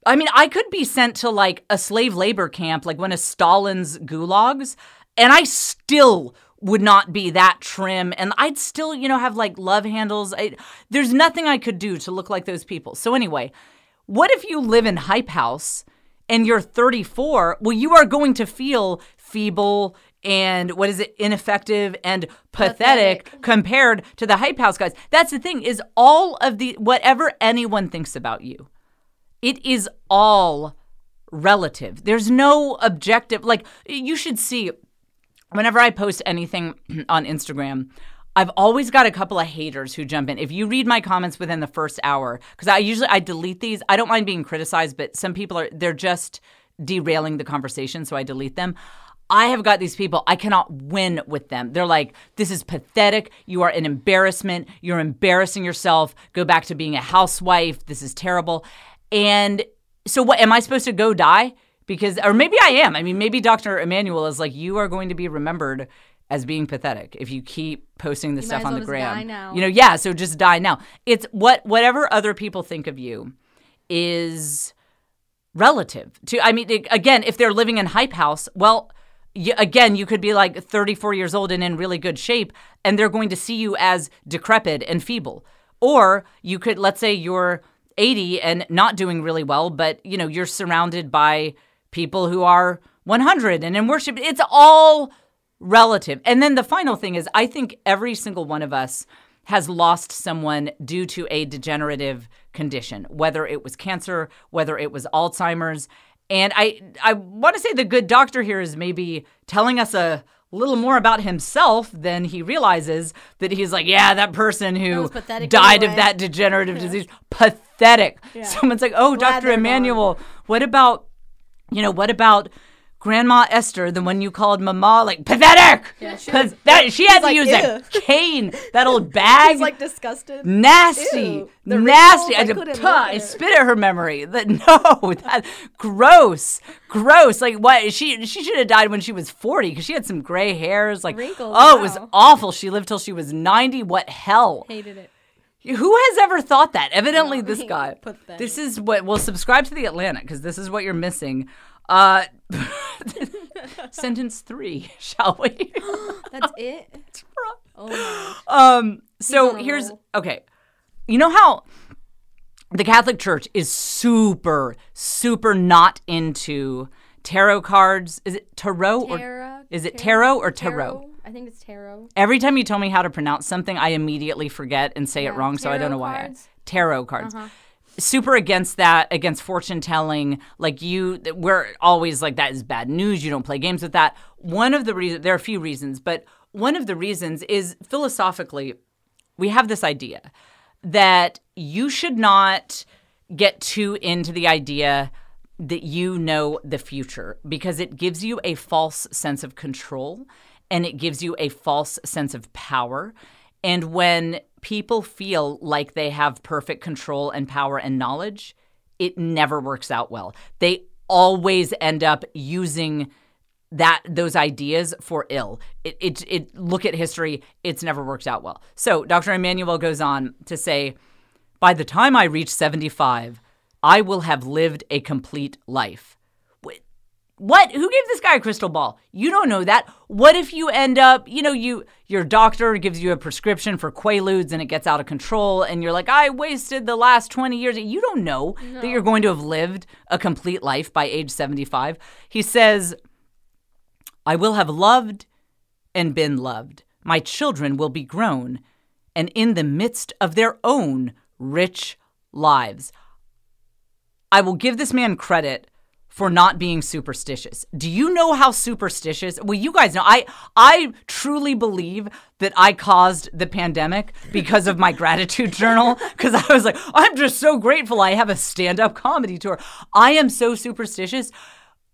I mean, I could be sent to like a slave labor camp, like one of Stalin's gulags, and I still would not be that trim, and I'd still, have like love handles. There's nothing I could do to look like those people. So anyway, what if you live in Hype House and you're 34? Well, you are going to feel feeble and ineffective and pathetic compared to the Hype House guys. That's the thing, is all of whatever anyone thinks about you, it is all relative. There's no objective. Like, you should see, whenever I post anything on Instagram, I've always got a couple of haters who jump in. If you read my comments within the first hour, because I delete these. I don't mind being criticized, but some people they're just derailing the conversation, so I delete them. I have got these people, I cannot win with them. They're like, this is pathetic. You are an embarrassment. You're embarrassing yourself. Go back to being a housewife. This is terrible. And so what, am I supposed to go die? Or maybe I am. I mean, maybe Dr. Emanuel is like, you are going to be remembered as being pathetic if you keep posting this stuff on the gram. Die now. So just die now. It's whatever other people think of you is relative to, I mean, again, if they're living in Hype House, well, again, you could be like 34 years old and in really good shape, and they're going to see you as decrepit and feeble. Or you could, let's say you're 80 and not doing really well, but you're surrounded by people who are 100 and in worship. It's all relative. And then the final thing is, I think every single one of us has lost someone due to a degenerative condition, whether it was cancer, whether it was Alzheimer's. And I want to say the good doctor here is maybe telling us a little more about himself than he realizes, that he's like, yeah, that person who died of that degenerative disease, pathetic. Yeah. Someone's like, oh, Dr. Emanuel, what about Grandma Esther, the one you called Mama, like, pathetic. Yeah, she had to use that cane, that old bag. She's like disgusted. Nasty. Nasty. I spit at her memory. Gross. Like, what? She should have died when she was 40 because she had some gray hairs. Like, wrinkles. Oh, wow. It was awful. She lived till she was 90. What hell? Hated it. Who has ever thought that? Evidently, this guy. Pathetic. This is what. Well, subscribe to The Atlantic because this is what you're missing. Sentence 3, shall we? That's it? That's right. Oh, so here's, okay. You know how the Catholic Church is super, super not into tarot cards? Is it tarot or is it tarot or tarot? I think it's tarot. Every time you tell me how to pronounce something, I immediately forget and say it wrong, so I don't know why. Tarot cards. Uh-huh. Super against that, against fortune telling. Like, we're always like, that is bad news. You don't play games with that. One of the reasons, there are a few reasons, but one of the reasons is philosophically, we have this idea that you should not get too into the idea that you know the future, because it gives you a false sense of control and it gives you a false sense of power. And when people feel like they have perfect control and power and knowledge, it never works out well. They always end up using those ideas for ill. Look at history, it's never worked out well. So Dr. Emanuel goes on to say, by the time I reach 75, I will have lived a complete life. What? Who gave this guy a crystal ball? You don't know that. What if you end up, your doctor gives you a prescription for Quaaludes and it gets out of control and you're like, I wasted the last 20 years. You don't know that you're going to have lived a complete life by age 75. He says, I will have loved and been loved. My children will be grown and in the midst of their own rich lives. I will give this man credit for not being superstitious. Do you know how superstitious? Well, you guys know, I truly believe that I caused the pandemic because of my gratitude journal, because I was like, I'm just so grateful I have a stand-up comedy tour. I am so superstitious.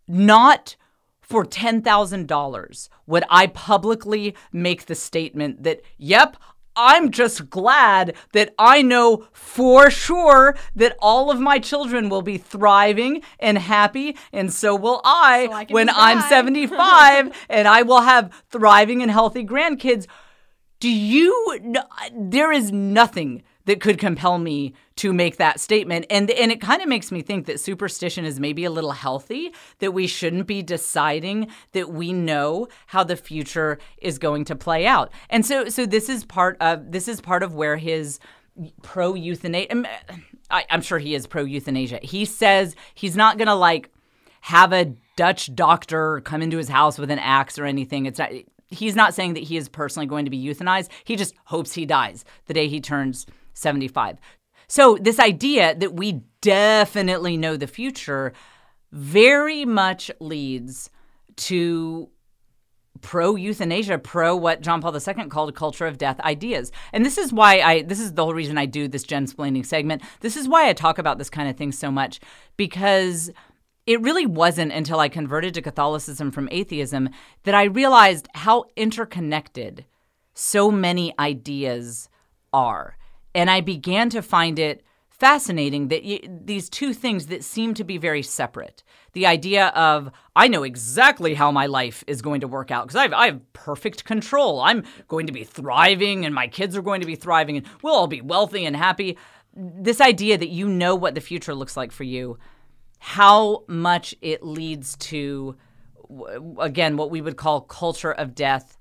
Not for $10,000 would I publicly make the statement that, yep, I'm just glad that I know for sure that all of my children will be thriving and happy, and so will I when I'm 75, and I will have thriving and healthy grandkids. There is nothing that could compel me to make that statement. And it kind of makes me think that superstition is maybe a little healthy, that we shouldn't be deciding that we know how the future is going to play out. And so this is part of where his pro-euthanasia, I'm sure he is pro-euthanasia. He says he's not going to have a Dutch doctor come into his house with an axe or anything. He's not saying that he is personally going to be euthanized. He just hopes he dies the day he turns 75. So this idea that we definitely know the future very much leads to pro-euthanasia, what John Paul II called a culture of death ideas. And this is the whole reason I do this Jensplaining segment. This is why I talk about this kind of thing so much, because it really wasn't until I converted to Catholicism from atheism that I realized how interconnected so many ideas are. And I began to find it fascinating that these two things that seem to be very separate. The idea of, I know exactly how my life is going to work out because I have perfect control. I'm going to be thriving and my kids are going to be thriving and we'll all be wealthy and happy. This idea that you know what the future looks like for you, how much it leads to, again, what we would call culture of death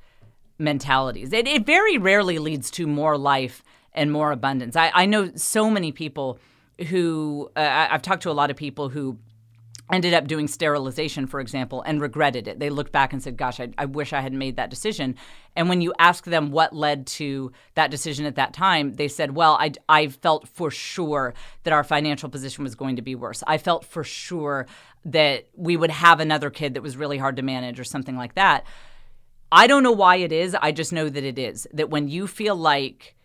mentalities. It very rarely leads to more life and more abundance. I know so many people who, I've talked to a lot of people who ended up doing sterilization, for example, and regretted it. They looked back and said, gosh, I wish I had made that decision. And when you ask them what led to that decision at that time, they said, well, I felt for sure that our financial position was going to be worse. I felt for sure that we would have another kid that was really hard to manage or something like that. I don't know why it is. I just know that it is. That when you feel like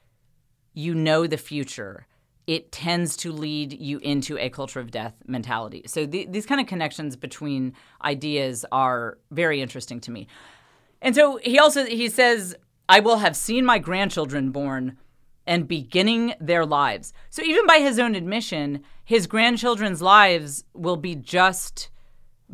you know the future, it tends to lead you into a culture of death mentality. So these kind of connections between ideas are very interesting to me. And so he says, I will have seen my grandchildren born and beginning their lives. So even by his own admission, his grandchildren's lives will be just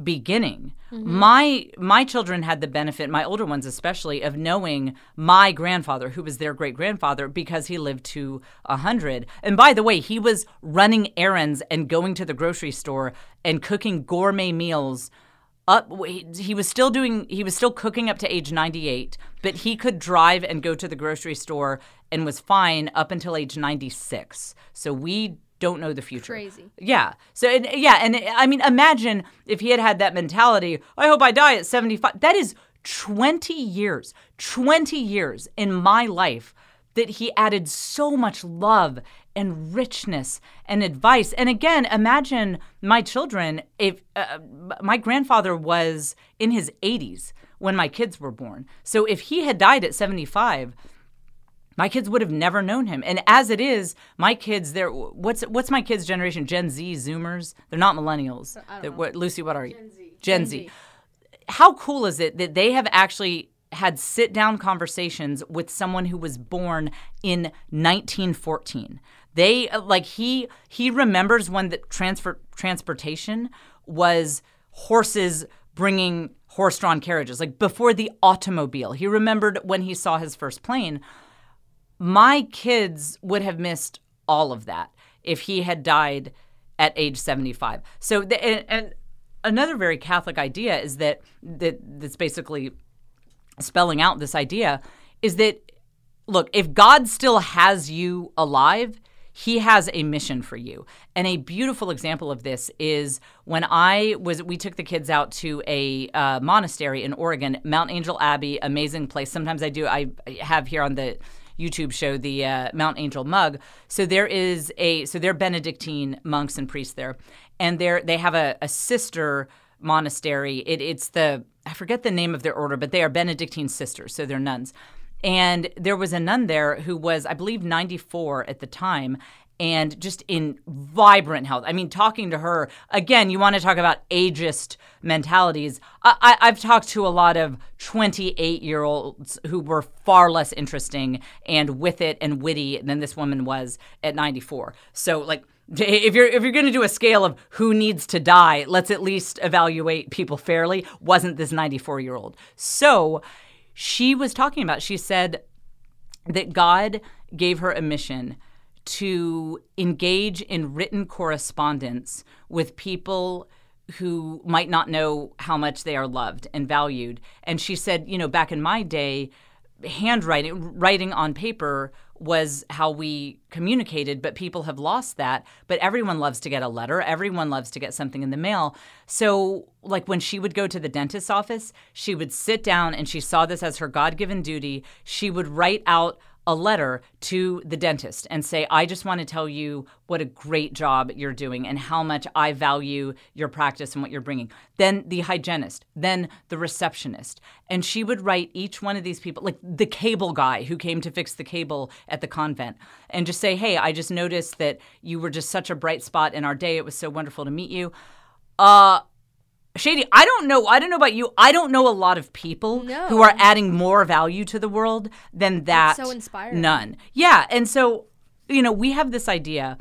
beginning. Mm-hmm. My children had the benefit, my older ones especially, of knowing my grandfather, who was their great-grandfather, because he lived to 100. And by the way, he was running errands and going to the grocery store and cooking gourmet meals he was still cooking up to age 98, but he could drive and go to the grocery store and was fine up until age 96. So we don't know the future. Crazy. Yeah. So, and I mean, imagine if he had that mentality, I hope I die at 75. That is 20 years in my life that he added so much love and richness and advice. And again, imagine my children, if my grandfather was in his 80s when my kids were born. So if he had died at 75, my kids would have never known him. And as it is, my kids, what's my kids' generation? Gen Z, Zoomers? They're not millennials. I don't know. Lucy, what are you? Gen Z. How cool is it that they have actually had sit-down conversations with someone who was born in 1914? He remembers when the transportation was horses bringing horse-drawn carriages, like before the automobile. He remembered when he saw his first plane. My kids would have missed all of that if he had died at age 75. So, and another very Catholic idea is that's basically spelling out this idea is that, look, if God still has you alive, he has a mission for you. And a beautiful example of this is when we took the kids out to a monastery in Oregon, Mount Angel Abbey, amazing place. Sometimes I have here on the YouTube show the Mount Angel mug. So they're Benedictine monks and priests there. And they have a sister monastery. I forget the name of their order, but they are Benedictine sisters, so they're nuns. And there was a nun there who was, I believe, 94 at the time, and just in vibrant health. I mean, talking to her, again, you want to talk about ageist mentalities. I've talked to a lot of 28-year-olds who were far less interesting and with it and witty than this woman was at 94. So, like, if you're going to do a scale of who needs to die, let's at least evaluate people fairly. Wasn't this 94-year-old? So she was talking about, she said that God gave her a mission to engage in written correspondence with people who might not know how much they are loved and valued. And she said, back in my day, writing on paper was how we communicated, but people have lost that. But everyone loves to get a letter. Everyone loves to get something in the mail. So, like, when she would go to the dentist's office, she would sit down, and she saw this as her God-given duty. She would write out a letter to the dentist and say, I just want to tell you what a great job you're doing and how much I value your practice and what you're bringing. Then the hygienist, then the receptionist. And she would write each one of these people, like the cable guy who came to fix the cable at the convent, and just say, hey, I just noticed that you were just such a bright spot in our day. It was so wonderful to meet you. Shady, I don't know about you. I don't know a lot of people who are adding more value to the world than that. That's so inspiring. None. Yeah. And so, we have this idea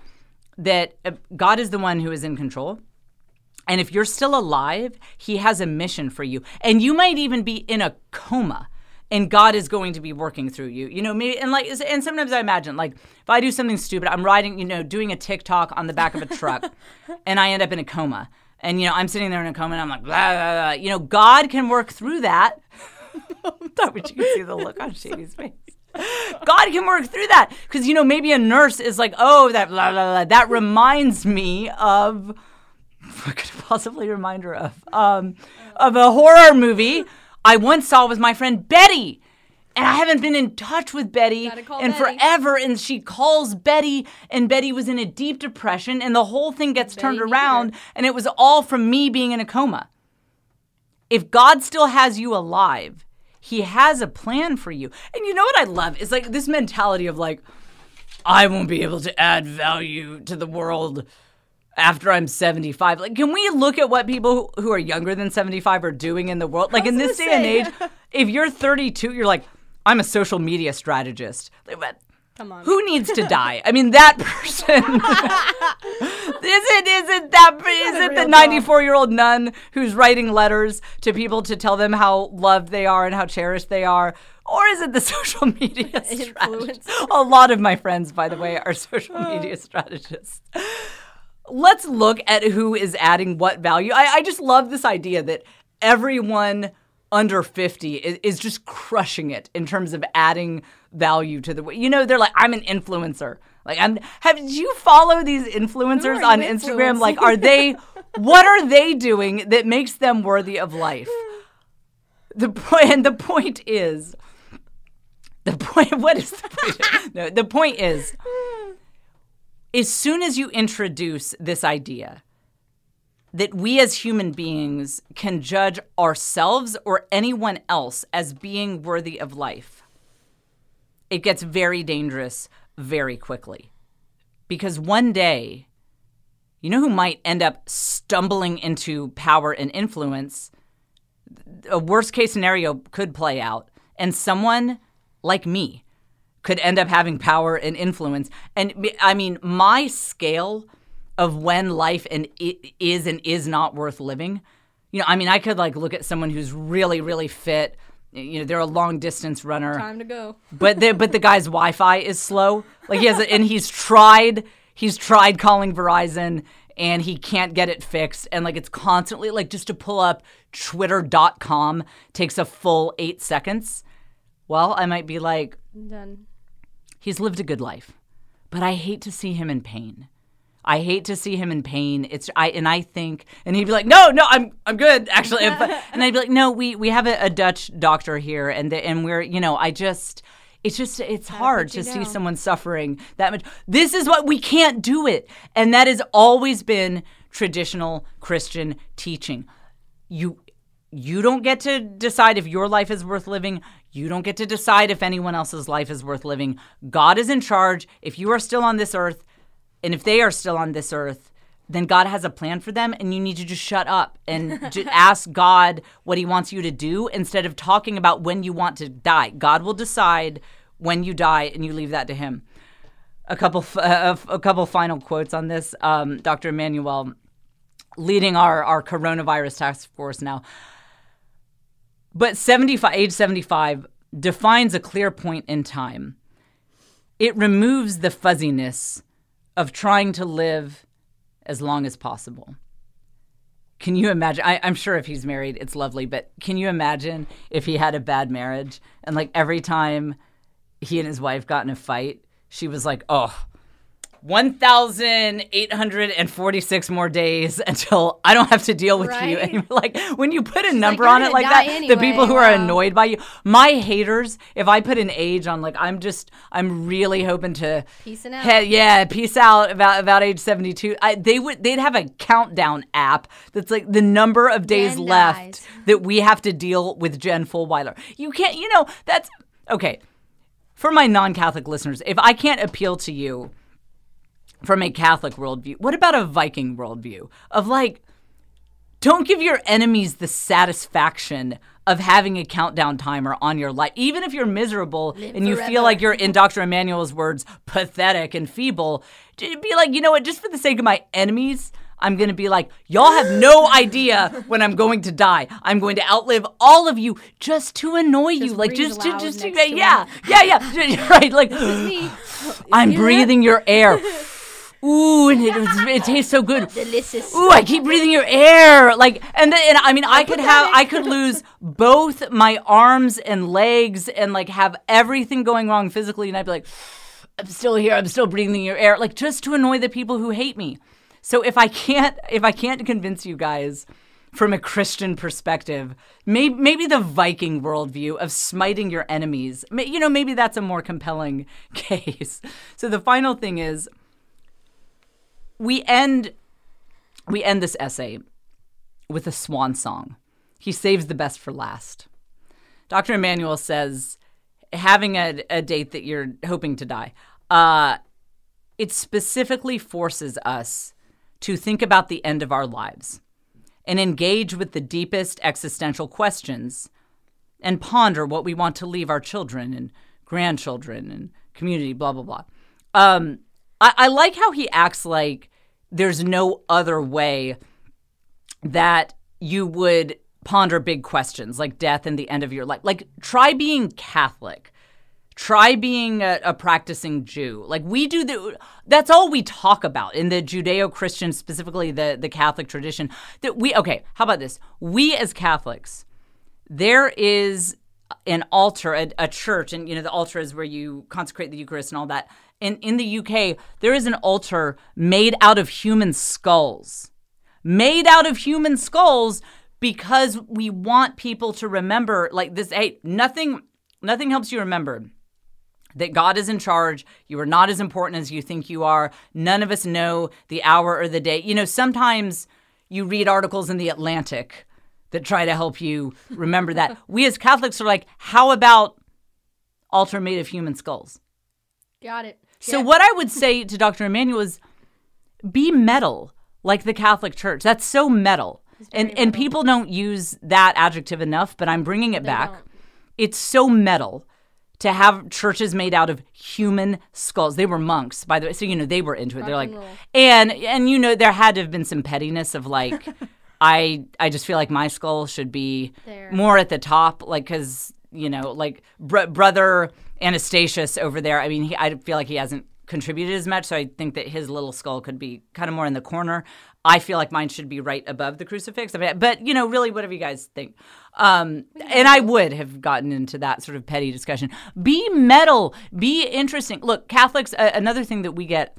that God is the one who is in control. And if you're still alive, he has a mission for you. And you might even be in a coma, and God is going to be working through you. Maybe, and sometimes I imagine, like, if I do something stupid, I'm riding, doing a TikTok on the back of a truck, and I end up in a coma. And, I'm sitting there in a coma, and I'm like, blah, blah, blah. God can work through that. Thought you could see the look on Shady's face. God can work through that. Because, maybe a nurse is like, oh, that blah, blah, blah. That reminds me of, what could it possibly remind her of? Of a horror movie I once saw with my friend Betty. And I haven't been in touch with Betty forever. And she calls Betty, and Betty was in a deep depression, and the whole thing gets turned around, and it was all from me being in a coma. If God still has you alive, he has a plan for you. And you know what I love is, like, this mentality of, like, I won't be able to add value to the world after I'm 75. Like, can we look at what people who are younger than 75 are doing in the world? Like, in this day and age, if you're 32, you're like, I'm a social media strategist. Come on. Who needs to die? I mean, that person. Is it the 94-year-old nun who's writing letters to people to tell them how loved they are and how cherished they are? Or is it the social media strategist? A lot of my friends, by the way, are social media strategists. Let's look at who is adding what value. I just love this idea that everyone under 50 is just crushing it in terms of adding value to the way. They're like, I'm an influencer. Like, do you follow these influencers on Instagram? Like, what are they doing that makes them worthy of life? The point is, what is the point? No, the point is, as soon as you introduce this idea that we as human beings can judge ourselves or anyone else as being worthy of life, it gets very dangerous very quickly. Because one day, who might end up stumbling into power and influence? A worst case scenario could play out, and someone like me could end up having power and influence. And I mean, my scale of when life is and is not worth living. I could look at someone who's really, really fit. They're a long distance runner. Time to go. But the guy's Wi-Fi is slow. Like he's tried calling Verizon and he can't get it fixed. And it's constantly just to pull up twitter.com takes a full 8 seconds. Well, I might be like, done. He's lived a good life. but I hate to see him in pain. I hate to see him in pain. I think, and he'd be like, no, I'm good actually. And I'd be like, no, we have a Dutch doctor here, and we're, it's hard to see someone suffering that much. This is what we can't do it, and that has always been traditional Christian teaching. You don't get to decide if your life is worth living. You don't get to decide if anyone else's life is worth living. God is in charge. If you are still on this earth, and if they are still on this earth, then God has a plan for them, and you need to just shut up and just ask God what he wants you to do instead of talking about when you want to die. God will decide when you die, and you leave that to him. A couple final quotes on this. Dr. Emanuel, leading our coronavirus task force now. But age 75 defines a clear point in time. It removes the fuzziness of trying to live as long as possible. Can you imagine? I'm sure if he's married, it's lovely, but can you imagine if he had a bad marriage and like every time he and his wife got in a fight, she was like, 1,846 more days until I don't have to deal with you. And you're like, when you put a number on it like that, anyway, the people who are annoyed by you, my haters, if I put an age on, like, I'm really hoping to peacing out. Peace out about age 72. They'd have a countdown app that's like the number of days left that we have to deal with Jen Fulweiler. You can't, that's okay. For my non-Catholic listeners, if I can't appeal to you from a Catholic worldview, what about a Viking worldview of like, don't give your enemies the satisfaction of having a countdown timer on your life. Even if you're miserable and you feel like you're, in Dr. Emanuel's words, pathetic and feeble, be like, you know what, just for the sake of my enemies, I'm going to be like, y'all have no idea when I'm going to die. I'm going to outlive all of you just to annoy you. Like, just to yeah. Right. Like, I'm breathing your air. Ooh, and it tastes so good. Delicious. Ooh, I keep breathing your air. Like, I could lose both my arms and legs and like have everything going wrong physically, and I'd be like, I'm still here. I'm still breathing your air. Like, just to annoy the people who hate me. So if I can't convince you guys from a Christian perspective, maybe the Viking worldview of smiting your enemies, maybe that's a more compelling case. So the final thing is, we end this essay with a swan song. He saves the best for last. Dr. Emanuel says, having a date that you're hoping to die, it specifically forces us to think about the end of our lives and engage with the deepest existential questions and ponder what we want to leave our children and grandchildren and community, blah, blah, blah. I like how he acts like there's no other way that you would ponder big questions like death and the end of your life. Like, try being Catholic. Try being a practicing Jew. Like, that's all we talk about in the Judeo-Christian, specifically the Catholic tradition. Okay, how about this? We as Catholics, there is an altar, a church, and the altar is where you consecrate the Eucharist and all that. In the UK, there is an altar made out of human skulls. Made out of human skulls because we want people to remember, like this, hey, nothing helps you remember that God is in charge. You are not as important as you think you are. None of us know the hour or the day. Sometimes you read articles in The Atlantic that try to help you remember that. We as Catholics are like, how about altar made of human skulls? Got it. So what I would say to Dr. Emanuel is be metal like the Catholic Church. That's so metal. And people don't use that adjective enough, but I'm bringing it back. Don't. It's so metal to have churches made out of human skulls. They were monks, by the way, so they were into it. They're like, and there had to have been some pettiness of like, I just feel like my skull should be more at the top, like, because like brother Anastasius over there. I mean, I feel like he hasn't contributed as much, so I think that his little skull could be kind of more in the corner. I feel like mine should be right above the crucifix. I mean, but, really, whatever you guys think. And I would have gotten into that sort of petty discussion. Be metal. Be interesting. Look, Catholics, another thing that we get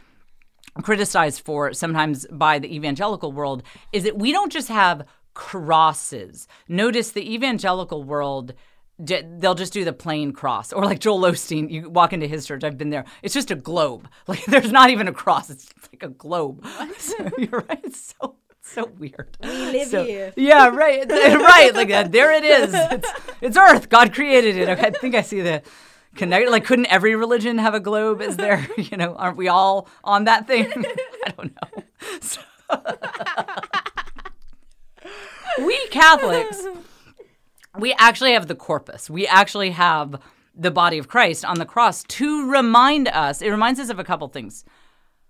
criticized for sometimes by the evangelical world is that we don't just have crosses. Notice the evangelical world, they'll just do the plain cross. Or like Joel Osteen, you walk into his church, I've been there, it's just a globe. Like there's not even a cross, it's like a globe. So, you're right, it's so weird. We live here. Yeah, right. Right, like that. There it is. It's Earth. God created it. Okay, I think I see the connect. Like, couldn't every religion have a globe? Is there, aren't we all on that thing? I don't know. So, we Catholics, we actually have the corpus. We actually have the body of Christ on the cross to remind us. It reminds us of a couple things.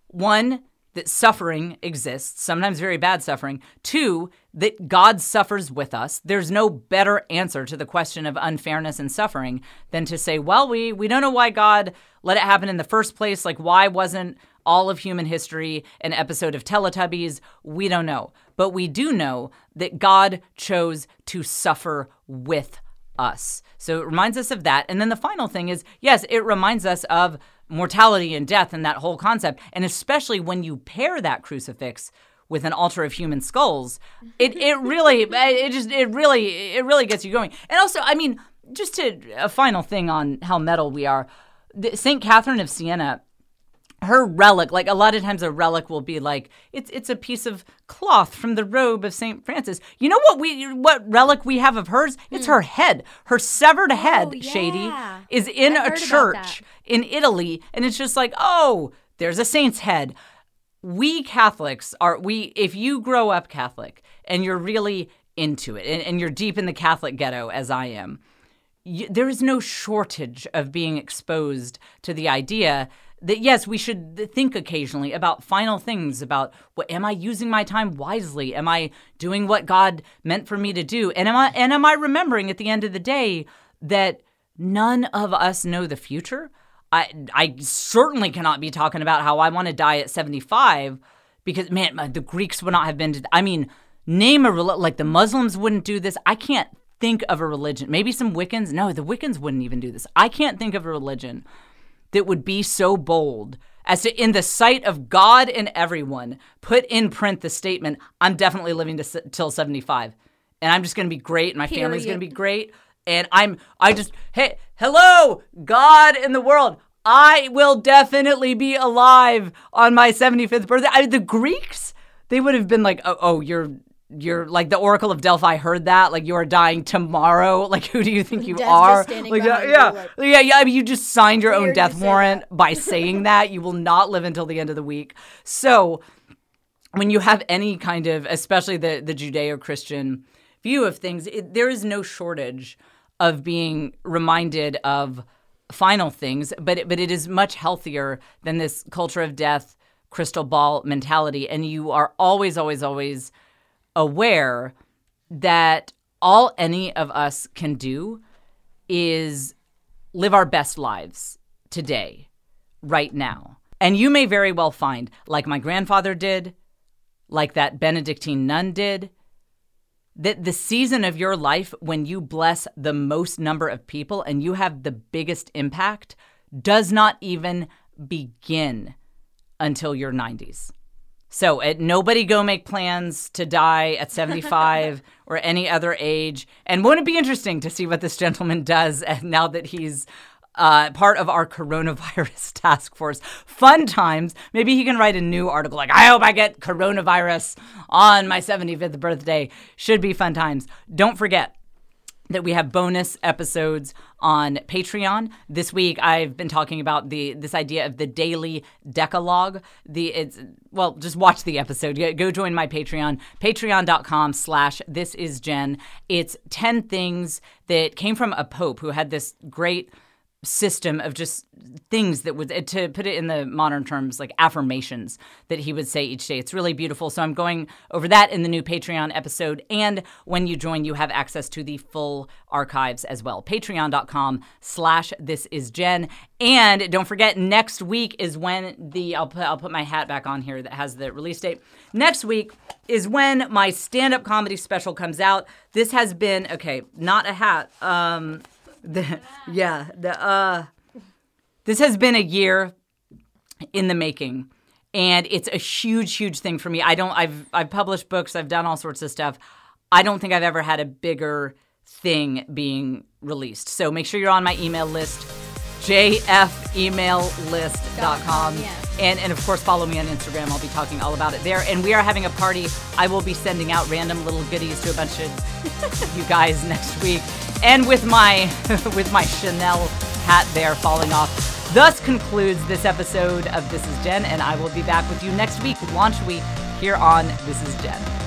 One, that suffering exists, sometimes very bad suffering. Two, that God suffers with us. There's no better answer to the question of unfairness and suffering than to say, well, we don't know why God let it happen in the first place. Like, why wasn't all of human history an episode of Teletubbies? We don't know. But we do know that God chose to suffer with us. So it reminds us of that. And then the final thing is, yes, it reminds us of mortality and death and that whole concept. And especially when you pair that crucifix with an altar of human skulls, it really gets you going. And also, I mean, just a final thing on how metal we are. St. Catherine of Siena, her relic, like a lot of times a relic will be like, it's a piece of cloth from the robe of St. Francis. You know what relic we have of hers? It's her head. Her severed head, yeah. Shady, is in a church in Italy. And it's just like, oh, there's a saint's head. We Catholics if you grow up Catholic and you're really into it and you're deep in the Catholic ghetto as I am, there is no shortage of being exposed to the idea that, yes, we should think occasionally about final things, about am I using my time wisely? Am I doing what God meant for me to do? And am I remembering at the end of the day that none of us know the future? I certainly cannot be talking about how I want to die at 75 because, man, the Greeks would not have been name a religion, like the Muslims wouldn't do this. I can't think of a religion. Maybe some Wiccans. No, the Wiccans wouldn't even do this. I can't think of a religion that would be so bold as to, in the sight of God and everyone, put in print the statement, I'm definitely living till 75. And I'm just going to be great, and my family's going to be great. And hey, hello, God in the world. I will definitely be alive on my 75th birthday. The Greeks, they would have been like, oh, you're like the Oracle of Delphi heard that, like you are dying tomorrow. Like, who do you think you are? Like, yeah. I mean, you just signed your own death warrant by saying that. You will not live until the end of the week. So when you have any kind of, especially the Judeo-Christian view of things, there is no shortage of being reminded of final things, but it is much healthier than this culture of death, crystal ball mentality. And you are always, always, always aware that all any of us can do is live our best lives today, right now. And you may very well find, like my grandfather did, like that Benedictine nun did, that the season of your life when you bless the most number of people and you have the biggest impact does not even begin until your 90s. So nobody go make plans to die at 75 or any other age. And won't it be interesting to see what this gentleman does now that he's part of our coronavirus task force? Fun times. Maybe he can write a new article like, I hope I get coronavirus on my 75th birthday. Should be fun times. Don't forget that we have bonus episodes on Patreon. This week, I've been talking about this idea of the daily decalogue. Just watch the episode. Go join my Patreon, patreon.com/thisisjen. It's 10 things that came from a pope who had this great system of just things that would, to put it in the modern terms, like affirmations that he would say each day. It's really beautiful. So I'm going over that in the new Patreon episode. And when you join, you have access to the full archives as well. Patreon.com/thisisjen. And don't forget, next week is when I'll put my hat back on here that has the release date. Next week is when my stand-up comedy special comes out. This has been, okay, not a hat. This has been a year in the making, and it's a huge, huge thing for me. I've published books, I've done all sorts of stuff. I don't think I've ever had a bigger thing being released. So make sure you're on my email list, jfemaillist.com. Yeah. And of course, follow me on Instagram. I'll be talking all about it there. And we are having a party. I will be sending out random little goodies to a bunch of you guys next week. And with my Chanel hat there falling off. Thus concludes this episode of This Is Jen, and I will be back with you next week, launch week, here on This Is Jen.